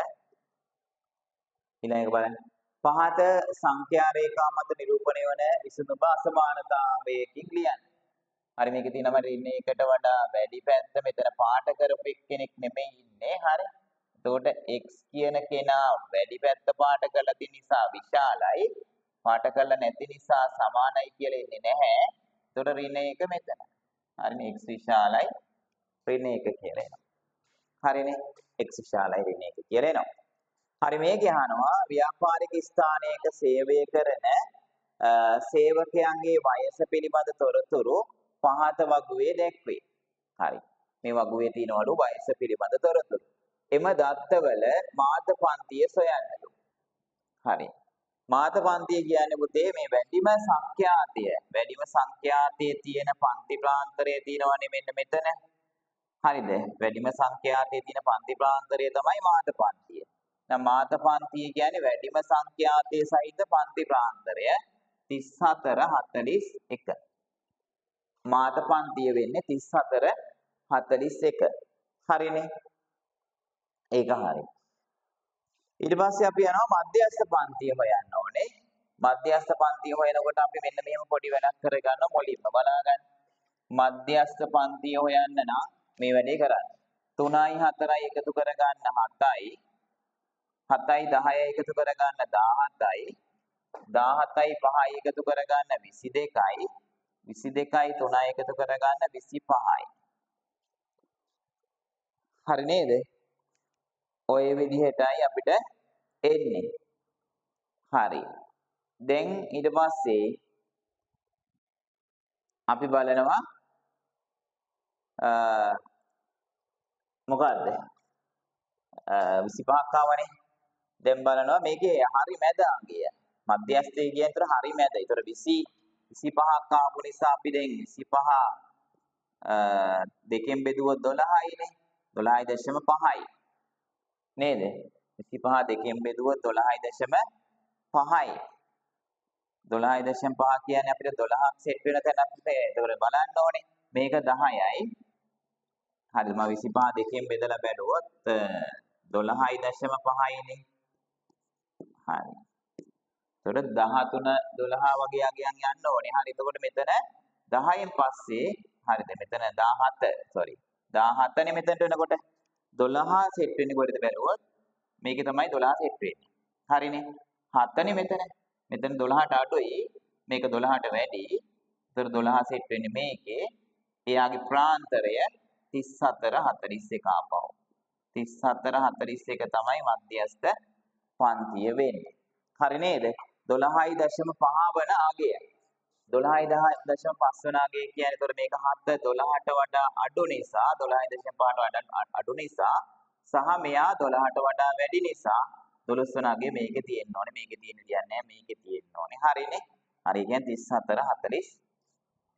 ඊළඟ එක බලන්න. පහත සංඛ්‍යා රේඛා මත නිරූපණය වන විසඳුම අසමානතාවයකින් ලියන්න. හරි මේකේ තියෙනවා රින් එකට වඩා වැඩි පැත්ත මෙතන පාට කරපු එක්කෙනෙක් නෙමෙයි ඉන්නේ. හරි. එතකොට x කියන කෙනා වැඩි පැත්ත පාට කරලා තියෙන නිසා විශාලයි. පාට කරලා නැති නිසා සමානයි කියලා ඉන්නේ නැහැ. එතකොට රින් එක මෙතන. හරිනේ x විශාලයි රින් එක කියලා එනවා. හරිනේ x විශාලයි රින් එක කියලා එනවා. හරි මේක අහනවා ව්‍යාපාරික ස්ථානයක සේවය කරන සේවකයන්ගේ වයස පිළිබඳ තොරතුරු පහත වගුවේ දැක්වේ. හරි. මේ වගුවේ තියෙනවලු වයස පිළිබඳ තොරතුරු. එම දත්තවල මාත පන්තිය සොයන්නලු. හරි. මාත පන්තිය කියන්නේ පුතේ මේ වැඩිම සංඛ්‍යාතයේ තියෙන පන්ති ප්‍රාන්තරය තියෙනවනේ මෙන්න මෙතන. හරිද? වැඩිම සංඛ්‍යාතයේ තියෙන පන්ති ප්‍රාන්තරය තමයි මාත පන්තිය. දැන් මාත පන්තිය කියන්නේ වැඩිම සංඛ්‍යාතයේ සහිත පන්ති ප්‍රාන්තරය 34 41. මාත පන්තිය වෙන්නේ 34 41. හරිනේ. ඒක හරි. ඊට පස්සේ අපි යනවා මධ්‍යස්ථ පන්තිය හොයන්න ඕනේ. මධ්‍යස්ථ පන්තිය හොයනකොට අපි මෙන්න මෙහෙම පොඩි වැඩක් කරගන්නවා මුලින්ම බලාගන්න. මධ්‍යස්ථ පන්තිය හොයන්න නම් මේ වැඩේ කරන්න. 3යි 4යි එකතු කරගන්න 7යි. 7යි 10යි එකතු කරගන්න 17යි. 17යි 5යි එකතු කරගන්න 22යි. 22යි 3යි එකතු කරගන්න 25යි. හරි නේද? ඔය විදිහටයි අපිට එන්නේ. හරි. දැන් ඊට පස්සේ අපි බලනවා මොකද්ද? 25ක් ආවනේ. දැන් බලනවා මේකේ හරි මැද අංගය. මධ්‍යස්ථය කියන තර හරි මැද. ඒතර 20 25ක් ආපු නිසා අපි දැන් 25 දෙකෙන් බෙදුවොත් 12යිනේ. 12.5යි. නේද? 25 දෙකෙන් බෙදුවොත් 12.5යි. 12.5 කියන්නේ අපිට 12ක් සෙට් වෙන තැන අපිට ඒක බලන්න ඕනේ. මේක 10යි. හරි මම 25 දෙකෙන් බෙදලා බැලුවොත් 12.5යිනේ. හරි. එතකොට 13 12 වගේ අගයන් යන්න ඕනේ. හරි. එතකොට මෙතන 10න් පස්සේ හරිද? මෙතන 17 sorry. 17නේ මෙතනට වෙනකොට 12 සෙට් වෙන්නේ කොහෙද බැලුවොත් මේකේ තමයි 12 සෙට් වෙන්නේ. හරිනේ. 7නේ මෙතන. මෙතන 12ට අඩුයි. මේක 12ට වැඩි. ඒතර 12 සෙට් වෙන්නේ මේකේ. එයාගේ ප්‍රාන්තරය 34 41 ආපහු. 34 41 තමයි මධ්‍යස්ථ පන්තිය වෙන්නේ. හරි නේද? 12.5 වන අගය. 12.5 වන අගය කියන්නේ ඒතර මේක 7 12ට වඩා අඩු නිසා 12.5ට වඩා අඩු නිසා සහ මෙයා 12ට වඩා වැඩි නිසා 12 වන අගය මේකේ තියෙන්න ඕනේ. මේකේ තියෙන්න දෙයක් නැහැ. මේකේ තියෙන්න ඕනේ. හරිනේ. හරි කියන්නේ 34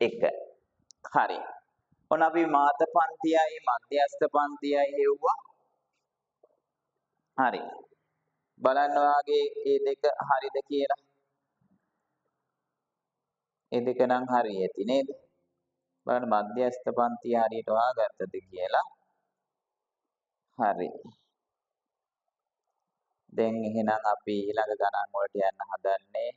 41. හරි. ඔන්න අපි මාත පන්තියයි මධ්‍යස්ථ පන්තියයි හෙව්වා. හරි. බලන්න ඔයාගේ මේ දෙක හරිද කියලා. මේ දෙක නම් හරි ඇති නේද? බලන්න මධ්‍යස්ථ පන්තිය හරියට හොයාගත්තද කියලා. හරි. දැන් එහෙනම් අපි ඊළඟ ගණන් වලට යන්න හදන්නේ.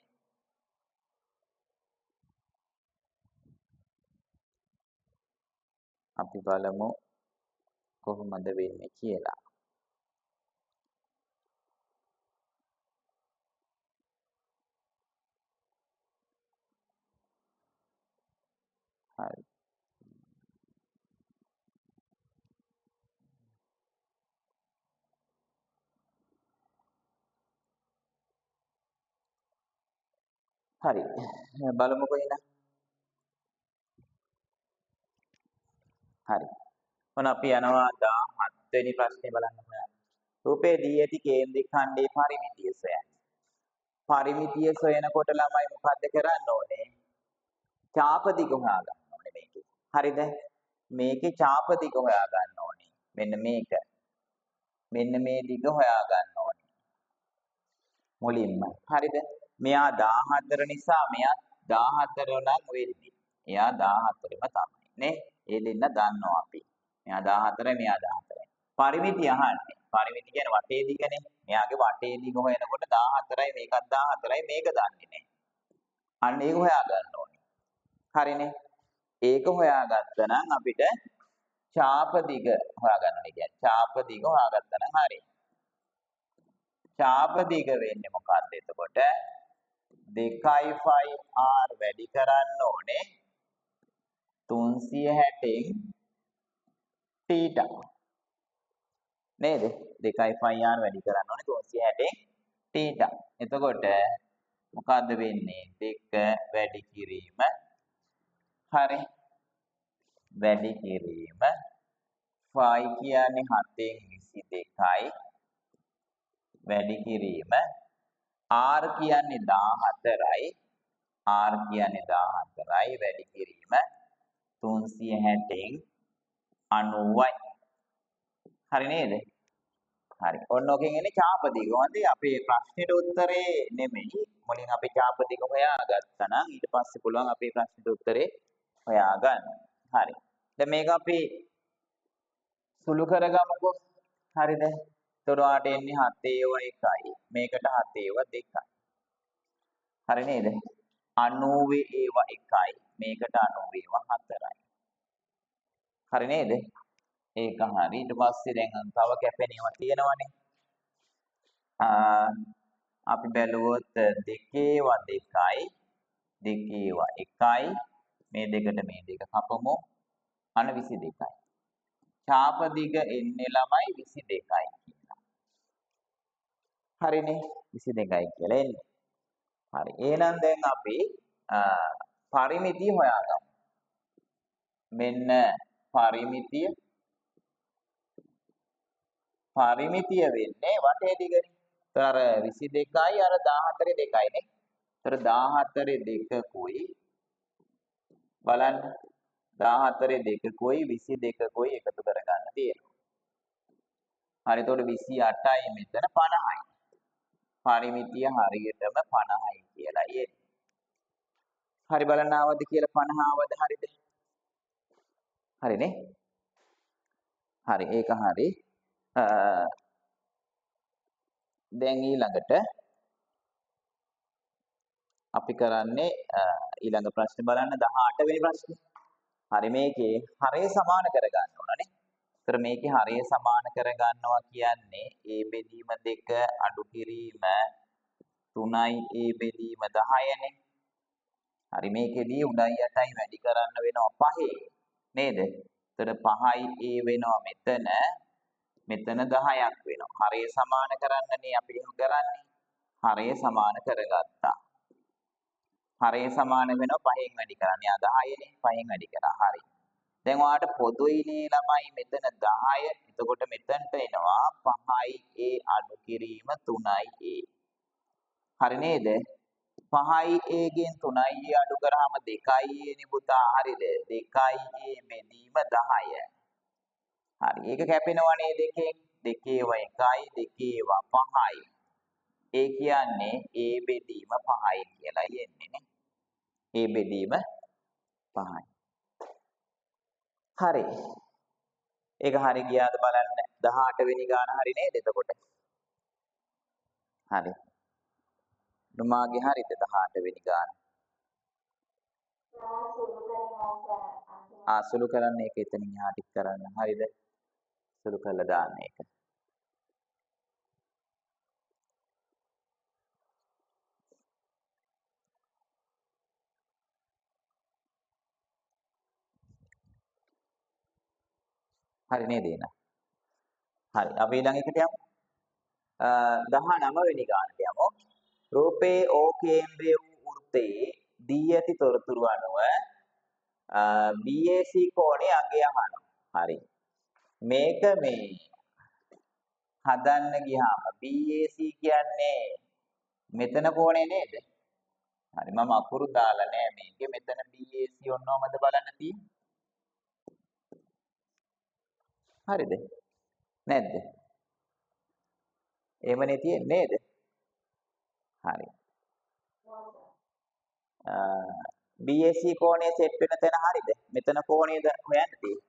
අපි බලමු කොහොමද වෙන්නේ කියලා. හරි. බලමුකෝ එහෙනම්. හරි. මොන අපි යනවා 17 වෙනි ප්‍රශ්නේ බලන්න හොයන්න. රූපේ දී ඇති කේන්ද්‍රික ඛණ්ඩේ පරිමිතිය සොයන්න. පරිමිතිය සොයනකොට ළමයි මොකද්ද කරන්න ඕනේ? චාප දිග හොයා ගන්න ඕනේ මේකේ. හරිද? මේකේ චාප දිග හොයා ගන්න ඕනේ. මෙන්න මේක. මෙන්න මේ දිග හොයා ගන්න ඕනේ. මුලින්ම. හරිද? මෙයා 14 නිසා මෙයා 14 නම් වෙන්නේ. එයා 14ම තමයි නේ. ඒ දෙන්න දන්නවා අපි. මෙයා 14 මෙයා 14. පරිමිතිය අහන්නේ. පරිමිතිය කියන්නේ වටේ දිගනේ. මෙයාගේ වටේ දිග හොයනකොට 14යි මේකත් 14යි මේක දන්නේ නැහැ. අන්න ඒක හොයා ගන්න ඕනේ. හරිනේ. ඒක හොයාගත්තා නම් අපිට චාප දිග හොයාගන්න ඕනේ. කියන්නේ චාප දිග හොයාගත්තා නම් හරි. චාප දිග වෙන්නේ මොකක්ද එතකොට? 2යි r වැඩි කරන්න ඕනේ 360න් θ. නේද? 2යි r වැඩි කරන්න ඕනේ 360න් θ. එතකොට මොකද්ද වෙන්නේ? 2 වැඩි කිරීම හරි. වැඩි කිරීම කියන්නේ 7න් 22යි වැඩි කිරීම r කියන්නේ 14යි r කියන්නේ 14යි වැඩි කිරීම 360න් 90යි. හරි නේද? හරි. ඔන්න ඔකෙන් එන්නේ චාප දිග. හොඳයි අපේ ප්‍රශ්නෙට උත්තරේ නෙමෙයි. මුලින් අපි චාප දිග හොයාගත්තා නම් ඊට පස්සේ පුළුවන් අපේ ප්‍රශ්නෙට උත්තරේ හොයාගන්න. හරි. දැන් මේක අපි සුළු කරගමුකෝ. හරිද? එතකොට ඔයාට එන්නේ 7 මේකට 7 2යි. හරි නේද? 90 1යි. මේකට 90 4යි. හරි නේද? ඒක හරි. ඊට පස්සේ දැන් තව කැපෙන ඒවා තියෙනවනේ. අපි බැලුවොත් 2 2යි 2 1යි මේ දෙකට මේ දෙක කපමු. අන 22යි. චාප දිග එන්නේ ළමයි 22යි කියලා. හරිනේ 22යි කියලා එන්නේ. හරි. එහෙනම් දැන් අපි පරිමිතිය හොයාගමු. මෙන්න පරිමිතිය වෙන්නේ වටේ දිගනේ. ඒතර 22යි අර 14 2යිනේ. ඒතර 14 2කුයි බලන්න 14 2කුයි 22කුයි එකතු කරගන්න තියෙනවා. හරි එතකොට 28යි මෙතන 50යි. පරිමිතිය හරියටම 50යි කියලා එන්නේ. හරි බලන්න ආවද කියලා 50 ආවද හරිද? හරිනේ. හරි ඒක හරි. දැන් ඊළඟට අපි කරන්නේ ඊළඟ ප්‍රශ්නේ බලන්න 18 වෙනි ප්‍රශ්නේ. හරි මේකේ හරය සමාන කරගන්න ඕනනේ. ඒතර මේකේ හරය සමාන කරගන්නවා කියන්නේ a බෙදීම 2 අඩු කිරීම 3යි a බෙදීම 10නේ. හරි මේකෙදී උඩයි යටයි වැඩි කරන්න වෙනවා 5 නේද? ඒතර 5යි a වෙනවා මෙතන 10ක් වෙනවා. හරය සමාන කරන්නනේ අපි එහෙම කරන්නේ. හරය සමාන කරගත්තා. හරය සමාන වෙනවා 5න් වැඩි කරන්නේ. ආ 10නේ 5න් වැඩි කරා. හරි. දැන් ඔයාලට පොදුයිනේ ළමයි මෙතන 10. එතකොට මෙතනට එනවා 5යි a අඩු කිරීම 3යි a. හරි නේද? 5යි a ගෙන් 3යි a අඩු කරාම 2යි a නේ පුතා. හරිද? 2යි a බෙදීම 10. හරි. ඒක කැපෙනවනේ දෙකෙන්. 2 1යි 2 5යි. ඒ කියන්නේ a බෙදීම 5යි කියලා යන්නේ නේ. a බෙදීම 5යි. හරි. ඒක හරි ගියාද බලන්න 18 වෙනි ගාන හරි නේද එතකොට? හරි. නුමාගේ හරිද 18 වෙනි ගාන? සුළු කරන්න ඒක එතනින් එහාට කරන්න. හරිද? සුළු කරලා දාන්න ඒක. හරි නේද එන? හරි. අපි ඊළඟ එකට යමු. 19 වෙනි ගානට යමු. රූපේ O කේන්ද්‍රය වූ වෘත්තයේ දී ඇති තොරතුරු අනුව BAC කෝණයේ අගය අහනවා. හරි. මේක මේ හදන්න ගියාම BAC කියන්නේ මෙතන කෝණය නේද? හරි මම අකුරු දාලා නෑ මේකේ. මෙතන BAC ඔන්නෝමද බලන්න තියෙන්නේ. හරිද? නැද්ද? එහෙමනේ තියෙන්නේ නේද? හරි. BAC කෝණය සෙට් වෙන තැන හරිද? මෙතන කෝණයද හොයන්න තියෙන්නේ.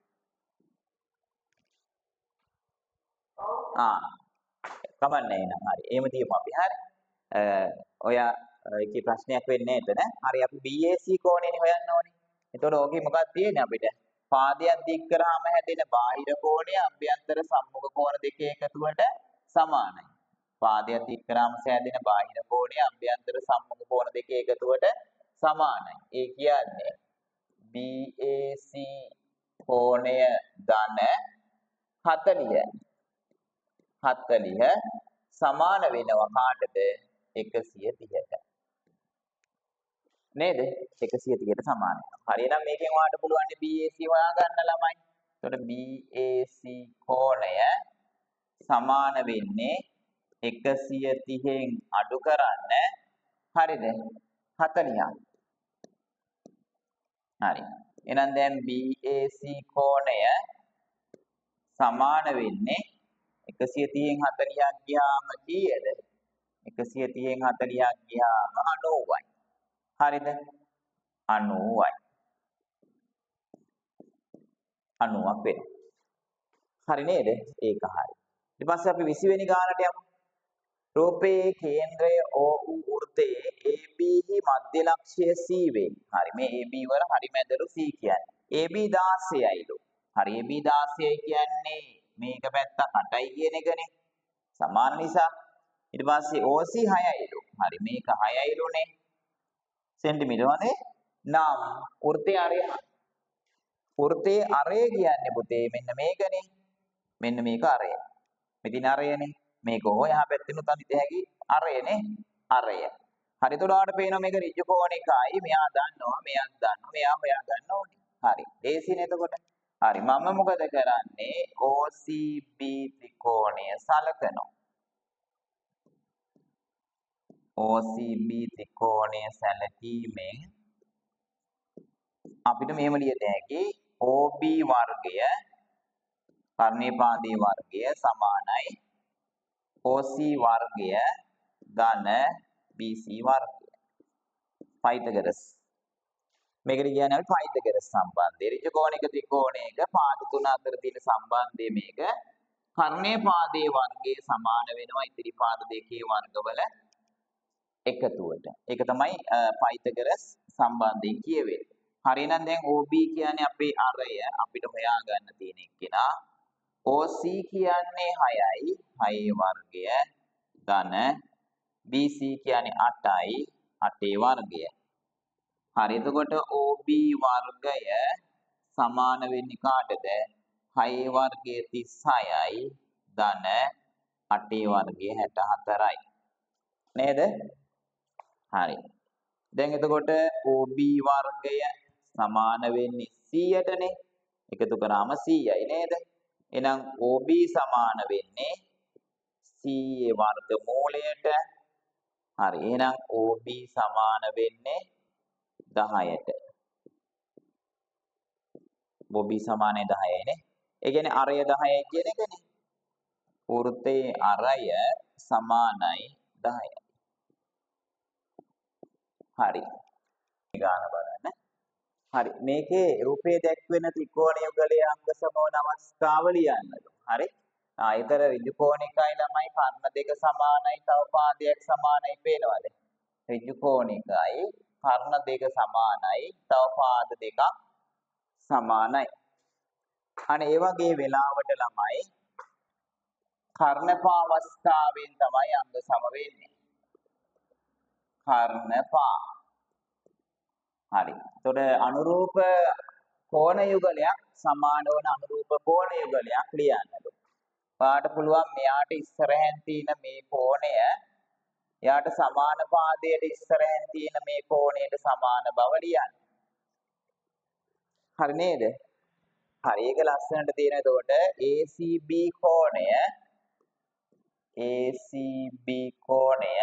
කමන්නේ නෑ. හරි. එහෙම තියමු අපි. හරි. ඔයා ඒකේ ප්‍රශ්නයක් වෙන්නේ නැහැ එතන. හරි අපි BAC කෝණයනේ හොයන්න ඕනේ. එතකොට ඕකේ මොකක්ද තියෙන්නේ අපිට? පාදයක් දික් කරාම හැදෙන බාහිර කෝණය අභ්‍යන්තර සම්මුඛ කෝණ දෙකේ එකතුවට සමානයි. පාදයක් දික් කරාම හැදෙන බාහිර කෝණය අභ්‍යන්තර සම්මුඛ කෝණ දෙකේ එකතුවට සමානයි. ඒ කියන්නේ BAC කෝණය ධන 40 සමාන වෙනවා කාටද? 130ට. නේද? 130ට සමානයි. හරිනම් මේකෙන් ඔයාලට පුළුවන් BAC හොයාගන්න ළමයි. එතකොට BAC කෝණය සමාන වෙන්නේ 130න් අඩු කරන්න හරිද? 40ක්. හරි. එහෙනම් දැන් BAC කෝණය සමාන වෙන්නේ 130න් 40ක් ගියාම කීයද? 130න් 40ක් ගියාම 90යි. හරිද? 90යි. 90ක් වෙනවා. හරි නේද? ඒක හරි. ඊට පස්සේ අපි 20 වෙනි ගානට යමු. රූපයේ කේන්ද්‍රය O වූ වෘත්තයේ AB හි මධ්‍ය ලක්ෂ්‍ය C වේ. හරි මේ AB වල හරි මැදලු C කියන්නේ. AB 16යිලු. හරි AB 16යි කියන්නේ මේක පැත්ත 8යි කියන එකනේ. සමාන නිසා. ඊට පස්සේ OC 6යිලු. හරි මේක 6යිලුනේ. සෙන්ටිමීටර වනේ නම් වෘත්තයේ අරය. වෘත්තයේ අරය කියන්නේ පුතේ මෙන්න මේකනේ. මෙන්න මේක අරය. මෙතින් අරයනේ. මේක හොය යහ පැත්තෙනුත් අනිත් හැකි අරයනේ. අරය. හරි එතකොට ඔයාලට පේනවා මේක ඍජු කෝණිකයි. මෙයා දන්නවා, මෙයාත් දන්නවා. මෙයා හොයා ගන්න ඕනේ. හරි. ලේසිනේ එතකොට. හරි මම මොකද කරන්නේ? OCB ත්‍රිකෝණය සලකනවා. OCB ත්‍රිකෝණය සැලකීමෙන් අපිට මෙහෙම ලියත හැකි OB වර්ගය කර්ණීපාදයේ වර්ගය සමානයි OC වර්ගය ධන BC වර්ගය. පයිතගරස්. මේකට කියන්නේ අපි පයිතගරස් සම්බන්ධය. ඍජු කෝණික ත්‍රිකෝණයක පාද තුන අතර තියෙන සම්බන්ධය මේක. කර්ණීපාදයේ වර්ගයේ සමාන වෙනවා ඉතිරි පාද දෙකේ වර්ගවල එකතුවට. ඒක තමයි පයිතගරස් සම්බන්ධයෙන් කියවෙන්නේ. හරි එහෙනම් දැන් OB කියන්නේ අපේ අරය අපිට හොයා ගන්න තියෙන එක්කෙනා. OC කියන්නේ 6යි 6 වර්ගය ධන BC කියන්නේ 8යි 8 වර්ගය. හරි එතකොට OB වර්ගය සමාන වෙන්නේ කාටද? 6 වර්ගය 36යි ධන 8 වර්ගය 64යි. නේද? හරි. දැන් එතකොට OB වර්ගය සමාන වෙන්නේ 100ටනේ. එකතු කරාම 100යි නේද? එහෙනම් OB සමාන වෙන්නේ 100 වර්ගමූලයට. හරි. එහෙනම් OB සමාන වෙන්නේ 10ට. OB සමානයි 10යි නේ. ඒ කියන්නේ අරය 10යි කියන එකනේ. වෘත්තයේ අරය සමානයි 10යි. හරි. ගාන බලන්න. හරි මේකේ රූපයේ දැක්වෙන ත්‍රිකෝණ යුගලයේ අංග සමවන අවස්ථාව ලියන්නලු. හරි. ඊතර ඍජු කෝණිකයි ළමයි කර්ණ දෙක සමානයි තව පාදයක් සමානයි පේනවද? ඍජු කෝණිකයි කර්ණ දෙක සමානයි තව පාද දෙකක් සමානයි. අනේ ඒ වගේ වෙලාවට ළමයි කර්ණපා අවස්ථාවෙන් තමයි අංග සම වෙන්නේ. කර්ණපා. හරි. එතකොට අනුරූප කෝණ යුගලයක් සමාන වන අනුරූප කෝණ යුගලයක් ලියන්නලු. ඔයාලට පුළුවන් මෙයාට ඉස්සරහෙන් තියෙන මේ කෝණය එයාට සමාන පාදයට ඉස්සරහින් තියෙන මේ කෝණයට සමාන බව ලියන්න. හරි නේද? හරි ඒක ලස්සනට තියෙන. එතකොට ACB කෝණය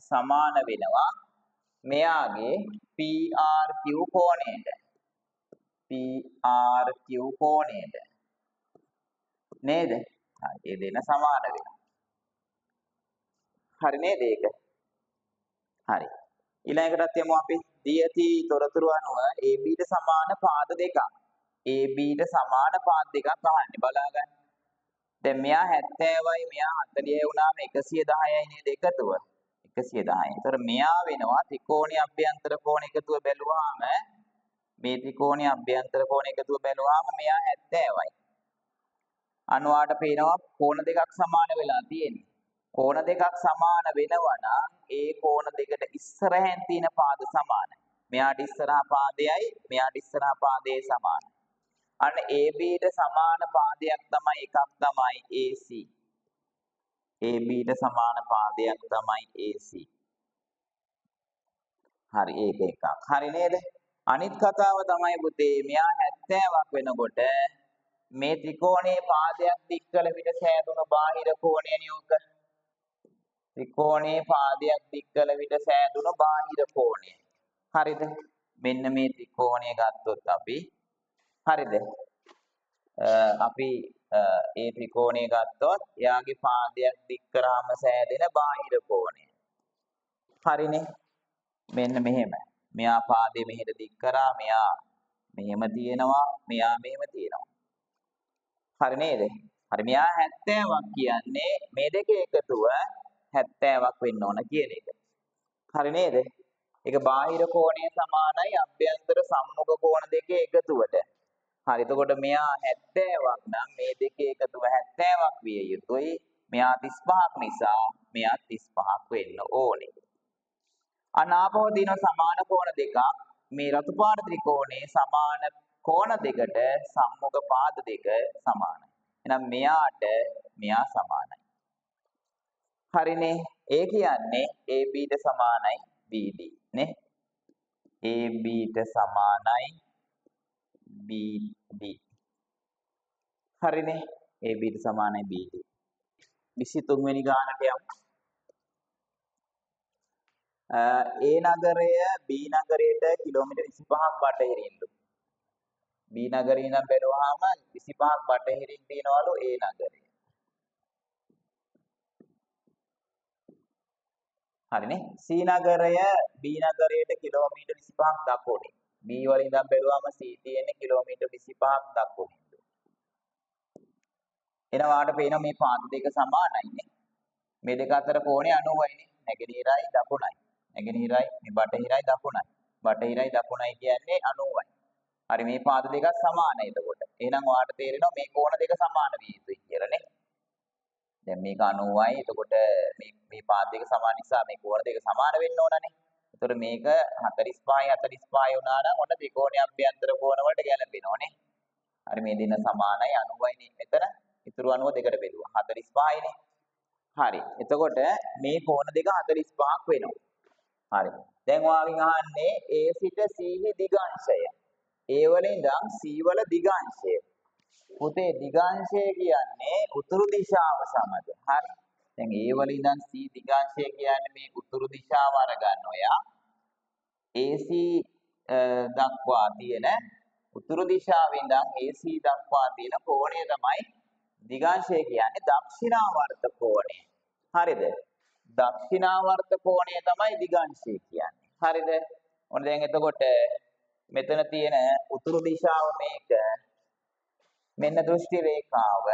සමාන වෙනවා මෙයාගේ PRQ කෝණයට. PRQ කෝණයට. නේද? හරි ඒ දෙන සමාන වෙනවා. හරි නේද ඒක? හරි. ඊළඟටත් යමු අපි දී ඇති තොරතුරු අනුව AB ට සමාන පාද දෙකක්. AB ට සමාන පාද දෙකක් අහන්නේ බලාගන්න. දැන් මෙයා 70යි මෙයා 40යි වුණාම 110යි නේද එකතුව? 110යි. ඒතර මෙයා වෙනවා ත්‍රිකෝණීය අභ්‍යන්තර කෝණ එකතුව බැලුවාම මේ ත්‍රිකෝණීය අභ්‍යන්තර කෝණ එකතුව බැලුවාම මෙයා 70යි. අනුවාට පේනවා කෝණ දෙකක් සමාන වෙලා තියෙන්නේ. කෝණ දෙකක් සමාන වෙනවා නම් ඒ කෝණ දෙකට ඉස්සරහින් තියෙන පාද සමානයි. මෙයාට ඉස්සරහා පාදයයි මෙයාට ඉස්සරහා පාදයේ සමානයි. අන්න AB ට සමාන පාදයක් තමයි එකක් තමයි AC. AB ට සමාන පාදයක් තමයි AC. හරි ඒක එකක්. හරි නේද? අනිත් කතාව තමයි පුතේ මෙයා 70ක් වෙනකොට මේ ත්‍රිකෝණයේ පාදයක් දික් කළ විට සෑදුණු බාහිර කෝණය නියෝග. ත්‍රිකෝණයේ පාදයක් දික් කළ විට සෑදුණු බාහිර කෝණය. හරිද? මෙන්න මේ ත්‍රිකෝණය ගත්තොත් අපි හරිද? අපි ඒ ත්‍රිකෝණය ගත්තොත් එයාගේ පාදයක් දික් කරාම සෑදෙන බාහිර කෝණය. හරිනේ? මෙන්න මෙහෙම. මෙයා පාදේ මෙහෙට දික් කරා මෙයා මෙහෙම තියෙනවා මෙයා මෙහෙම තියෙනවා. හරි නේද? හරි මෙයා 70ක් කියන්නේ මේ දෙක එකතුව 70ක් වෙන්න ඕන කියන එක. හරි නේද? ඒක බාහිර කෝණය සමානයි අභ්‍යන්තර සම්මුඛ කෝණ දෙකේ එකතුවට. හරි එතකොට මෙයා 70ක් නම් මේ දෙකේ එකතුව 70ක් විය යුතුයි. මෙයා 35ක් නිසා මෙයා 35ක් වෙන්න ඕනේ. අනාපව දින සමාන කෝණ දෙකක් මේ රතු පාට ත්‍රිකෝණේ සමාන කෝණ දෙකට සම්මුඛ පාද දෙක සමානයි. එහෙනම් මෙයාට මෙයා සමානයි. හරිනේ. ඒ කියන්නේ AB ට සමානයි BD නේ. AB ට සමානයි BD. හරිනේ. AB ට සමානයි BD. 23 වෙනි ගානට යමු. A නගරය B නගරයට කිලෝමීටර් 25ක් බටහිරින්ලු. B නගරේ ඉඳන් බැලුවාම 25ක් බටහිරින් තියනවලු A නගරය. හරිනේ. C නගරය B නගරයට කිලෝමීටර් 25ක් දකුණේ. B වල ඉඳන් බැලුවාම C තියෙන්නේ කිලෝමීටර් 25ක් දකුණේ. එහෙනම් වාට පේනවා මේ පාද දෙක සමානයිනේ. මේ දෙක අතර කෝණය 90යිනේ. නැගෙනහිරයි දකුණයි. නැගෙනහිරයි මේ බටහිරයි දකුණයි. බටහිරයි දකුණයි කියන්නේ 90යි. හරි මේ පාද දෙක සමානයි එතකොට. එහෙනම් ඔයාලට තේරෙනවා මේ කෝණ දෙක සමාන විය යුතුයි කියලා නේ. දැන් මේක 90යි. එතකොට මේ පාද දෙක සමාන නිසා මේ කෝණ දෙක සමාන වෙන්න ඕනනේ. එතකොට මේක 45යි 45යි වුණා නම් ඔන්න ත්‍රිකෝණයේ අභ්‍යන්තර කෝණ වලට ගැලපෙනවනේ. හරි මේ දෙන්න සමානයි 90යිනේ මෙතන. ඉතුරු 90 දෙකට බෙදුවා 45යිනේ. හරි. එතකොට මේ කෝණ දෙක 45ක් වෙනවා. හරි. දැන් ඔයාගෙන් අහන්නේ A සිට C දිගංශය. A වල ඉඳන් C වල දිගංශය. පුතේ දිගංශය කියන්නේ උතුරු දිශාව සමග. හරි. දැන් A වල ඉඳන් C දිගංශය කියන්නේ මේ උතුරු දිශාව අරගන්න ඔයා. AC දක්වා තියෙන උතුරු දිශාවෙන් ඉඳන් AC දක්වා තියෙන කෝණය තමයි දිගංශය කියන්නේ දක්ෂිණාවර්ත කෝණය. හරිද? දක්ෂිණාවර්ත කෝණය තමයි දිගංශය කියන්නේ. හරිද? ඔන්න දැන් එතකොට මෙතන තියෙන උතුරු දිශාව මේක මෙන්න දෘෂ්ටි රේඛාව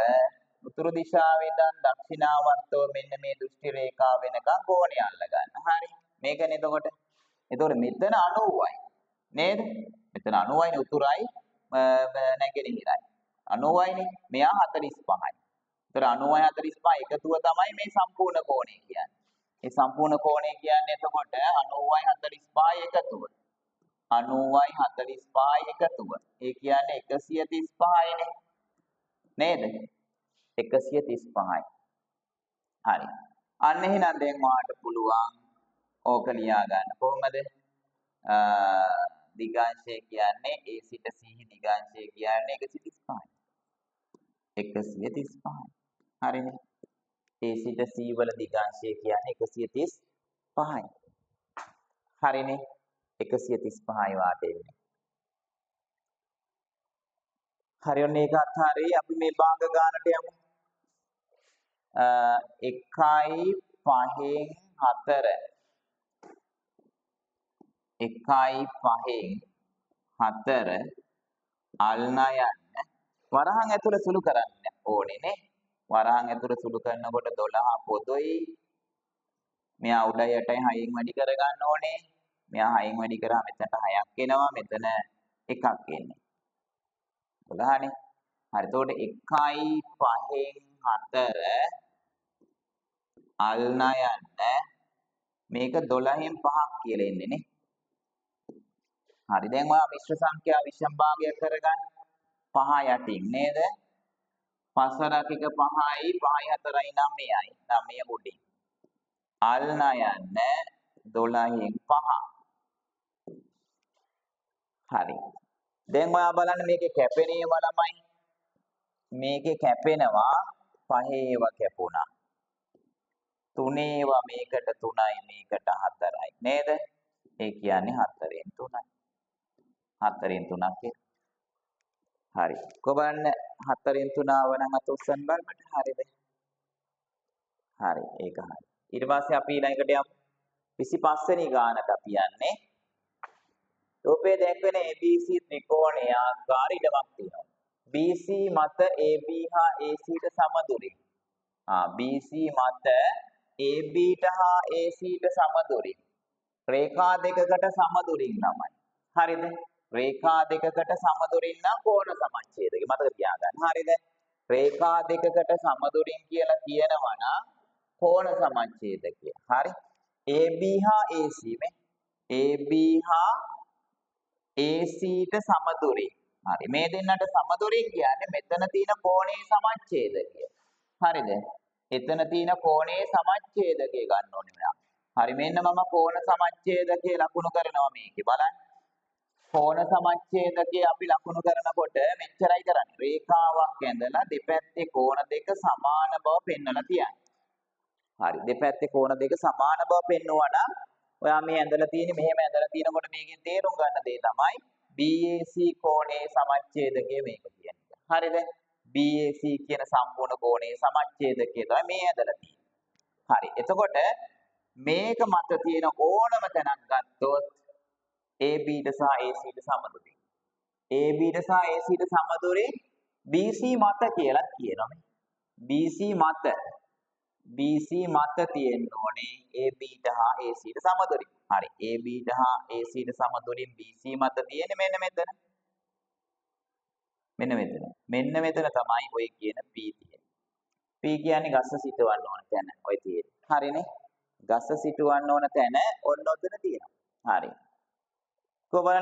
උතුරු දිශාවෙන් ඉඳන් දක්ෂිණාවර්තව මෙන්න මේ දෘෂ්ටි රේඛාව වෙනකන් කෝණය අල්ල ගන්න. හරි. මේකනේ එතකොට. එතකොට මෙතන 90යි. නේද? මෙතන 90යිනේ උතුරයි නැගෙනහිරයි. 90යිනේ. මෙයා 45යි. ඒතර 90යි 45 එකතුව තමයි මේ සම්පූර්ණ කෝණය කියන්නේ. මේ සම්පූර්ණ කෝණය කියන්නේ එතකොට 90යි 45යි එකතුව. 90යි 45යි එකතුව. ඒ කියන්නේ 135යිනේ. නේද? 135යි. හරි. අන්න එහෙනම් දැන් ඔයාලට පුළුවන් ඕක ලියා ගන්න. කොහොමද? දිගාංශය කියන්නේ A සිට C දිගාංශය කියන්නේ 135යි. 135යි. හරිනේ. A සිට C වල දිගාංශය කියන්නේ 135යි. හරිනේ. 135යි වාට එන්නේ. හරි ඔන්න ඒකත් හරි. අපි මේ භාග ගන්නට යමු. 1යි 5න් 4 1යි 5න් 4 අල්නා යන්න වරහන් ඇතුළ සුළු කරන්න ඕනේ නේ. වරහන් ඇතුළ සුළු කරනකොට 12 පොදොයි. මෙයා උඩ යටයි 6න් වැඩි කරගන්න ඕනේ. මෙයා 6න් වැඩි කරා මෙතනට 6ක් එනවා. මෙතන 1ක් එන්නේ. 12නේ. හරි. එතකොට 1යි 5න් 4 අල්නා යන්න මේක 12න් 5ක් කියලා එන්නේ නේ. හරි. දැන් ඔයා මිශ්‍ර සංඛ්‍යා විෂම භාගයක් කරගන්න. 5 යටින් නේද? 5 රකික 5යි 5යි 4යි 9යි. 9 උඩින්. අල්නා යන්න 12න් 5. හරි. දැන් ඔයා බලන්න මේකේ කැපෙන ඒවා ළමයි. මේකේ කැපෙනවා 5 ඒවා කැපුණා. 3 ඒවා මේකට 3යි මේකට 4යි නේද? ඒ කියන්නේ 4න් 3යි. 4න් 3ක් හරි. කොබන්න 4න් 3 ආව නම් අත උස්සන් බලන්න හරිද? හරි ඒක හරි. ඊට පස්සේ අපි ඊළඟට යමු 25 වෙනි ගානට අපි යන්නේ. රූපයේ දැක්වෙන ABC ත්‍රිකෝණය ආකාර ඉඩමක් තියෙනවා. BC මත AB හා AC ට සමදුරින්. BC මත AB ට හා AC ට සමදුරින්. රේඛා දෙකකට සමදුරින් තමයි. හරිද? රේඛා දෙකකට සමදුරින් නම් කෝණ සමච්ඡේදක. මතක තියාගන්න. හරිද? රේඛා දෙකකට සමදුරින් කියලා කියනවා නම් කෝණ සමච්ඡේදකය. හරි? AB හා AC මේ AB හා AC ට සමදුරින්. හරි. මේ දෙන්නට සමදුරින් කියන්නේ මෙතන තියෙන කෝණේ සමච්ඡේදකය. හරිද? එතන තියෙන කෝණේ සමච්ඡේදකය ගන්න ඕනේ මෙයා. හරි මෙන්න මම කෝණ සමච්ඡේදකයේ ලකුණු කරනවා මේකේ බලන්න. කෝණ සමච්ඡේදකයේ අපි ලකුණු කරනකොට මෙච්චරයි කරන්නේ. රේඛාවක් ඇඳලා දෙපැත්තේ කෝණ දෙක සමාන බව පෙන්වලා තියන්නේ. හරි දෙපැත්තේ කෝණ දෙක සමාන බව පෙන්වුවා නම් ඔයා මේ ඇඳලා තියෙන්නේ මෙහෙම ඇඳලා තියෙනකොට මේකෙන් තේරුම් ගන්න දේ තමයි BAC කෝණේ සමච්ඡේදකය මේක කියන්නේ. හරිද? BAC කියන සම්පූර්ණ කෝණේ සමච්ඡේදකය තමයි මේ ඇඳලා තියෙන්නේ. හරි. එතකොට මේක මත තියෙන ඕනම තැනක් ගත්තොත් AB ට සහ AC ට සමදුරින්. AB ට සහ AC ට සමදුරින් BC මත කියලා කියනවා මේ. BC මත තියෙන්න ඕනේ AB ට හා AC ට සමදුරින්. හරි. AB ට හා AC ට සමදුරින් BC මත තියෙන්නේ මෙන්න මෙතන. මෙන්න මෙතන තමයි ඔය කියන P තියෙන්නේ. P කියන්නේ ගස සිටවන්න ඕන තැන ඔය තියෙන්නේ. හරිනේ? ගස සිටවන්න ඕන තැන ඔන්න ඔතන තියෙනවා. හරි. කොහොමද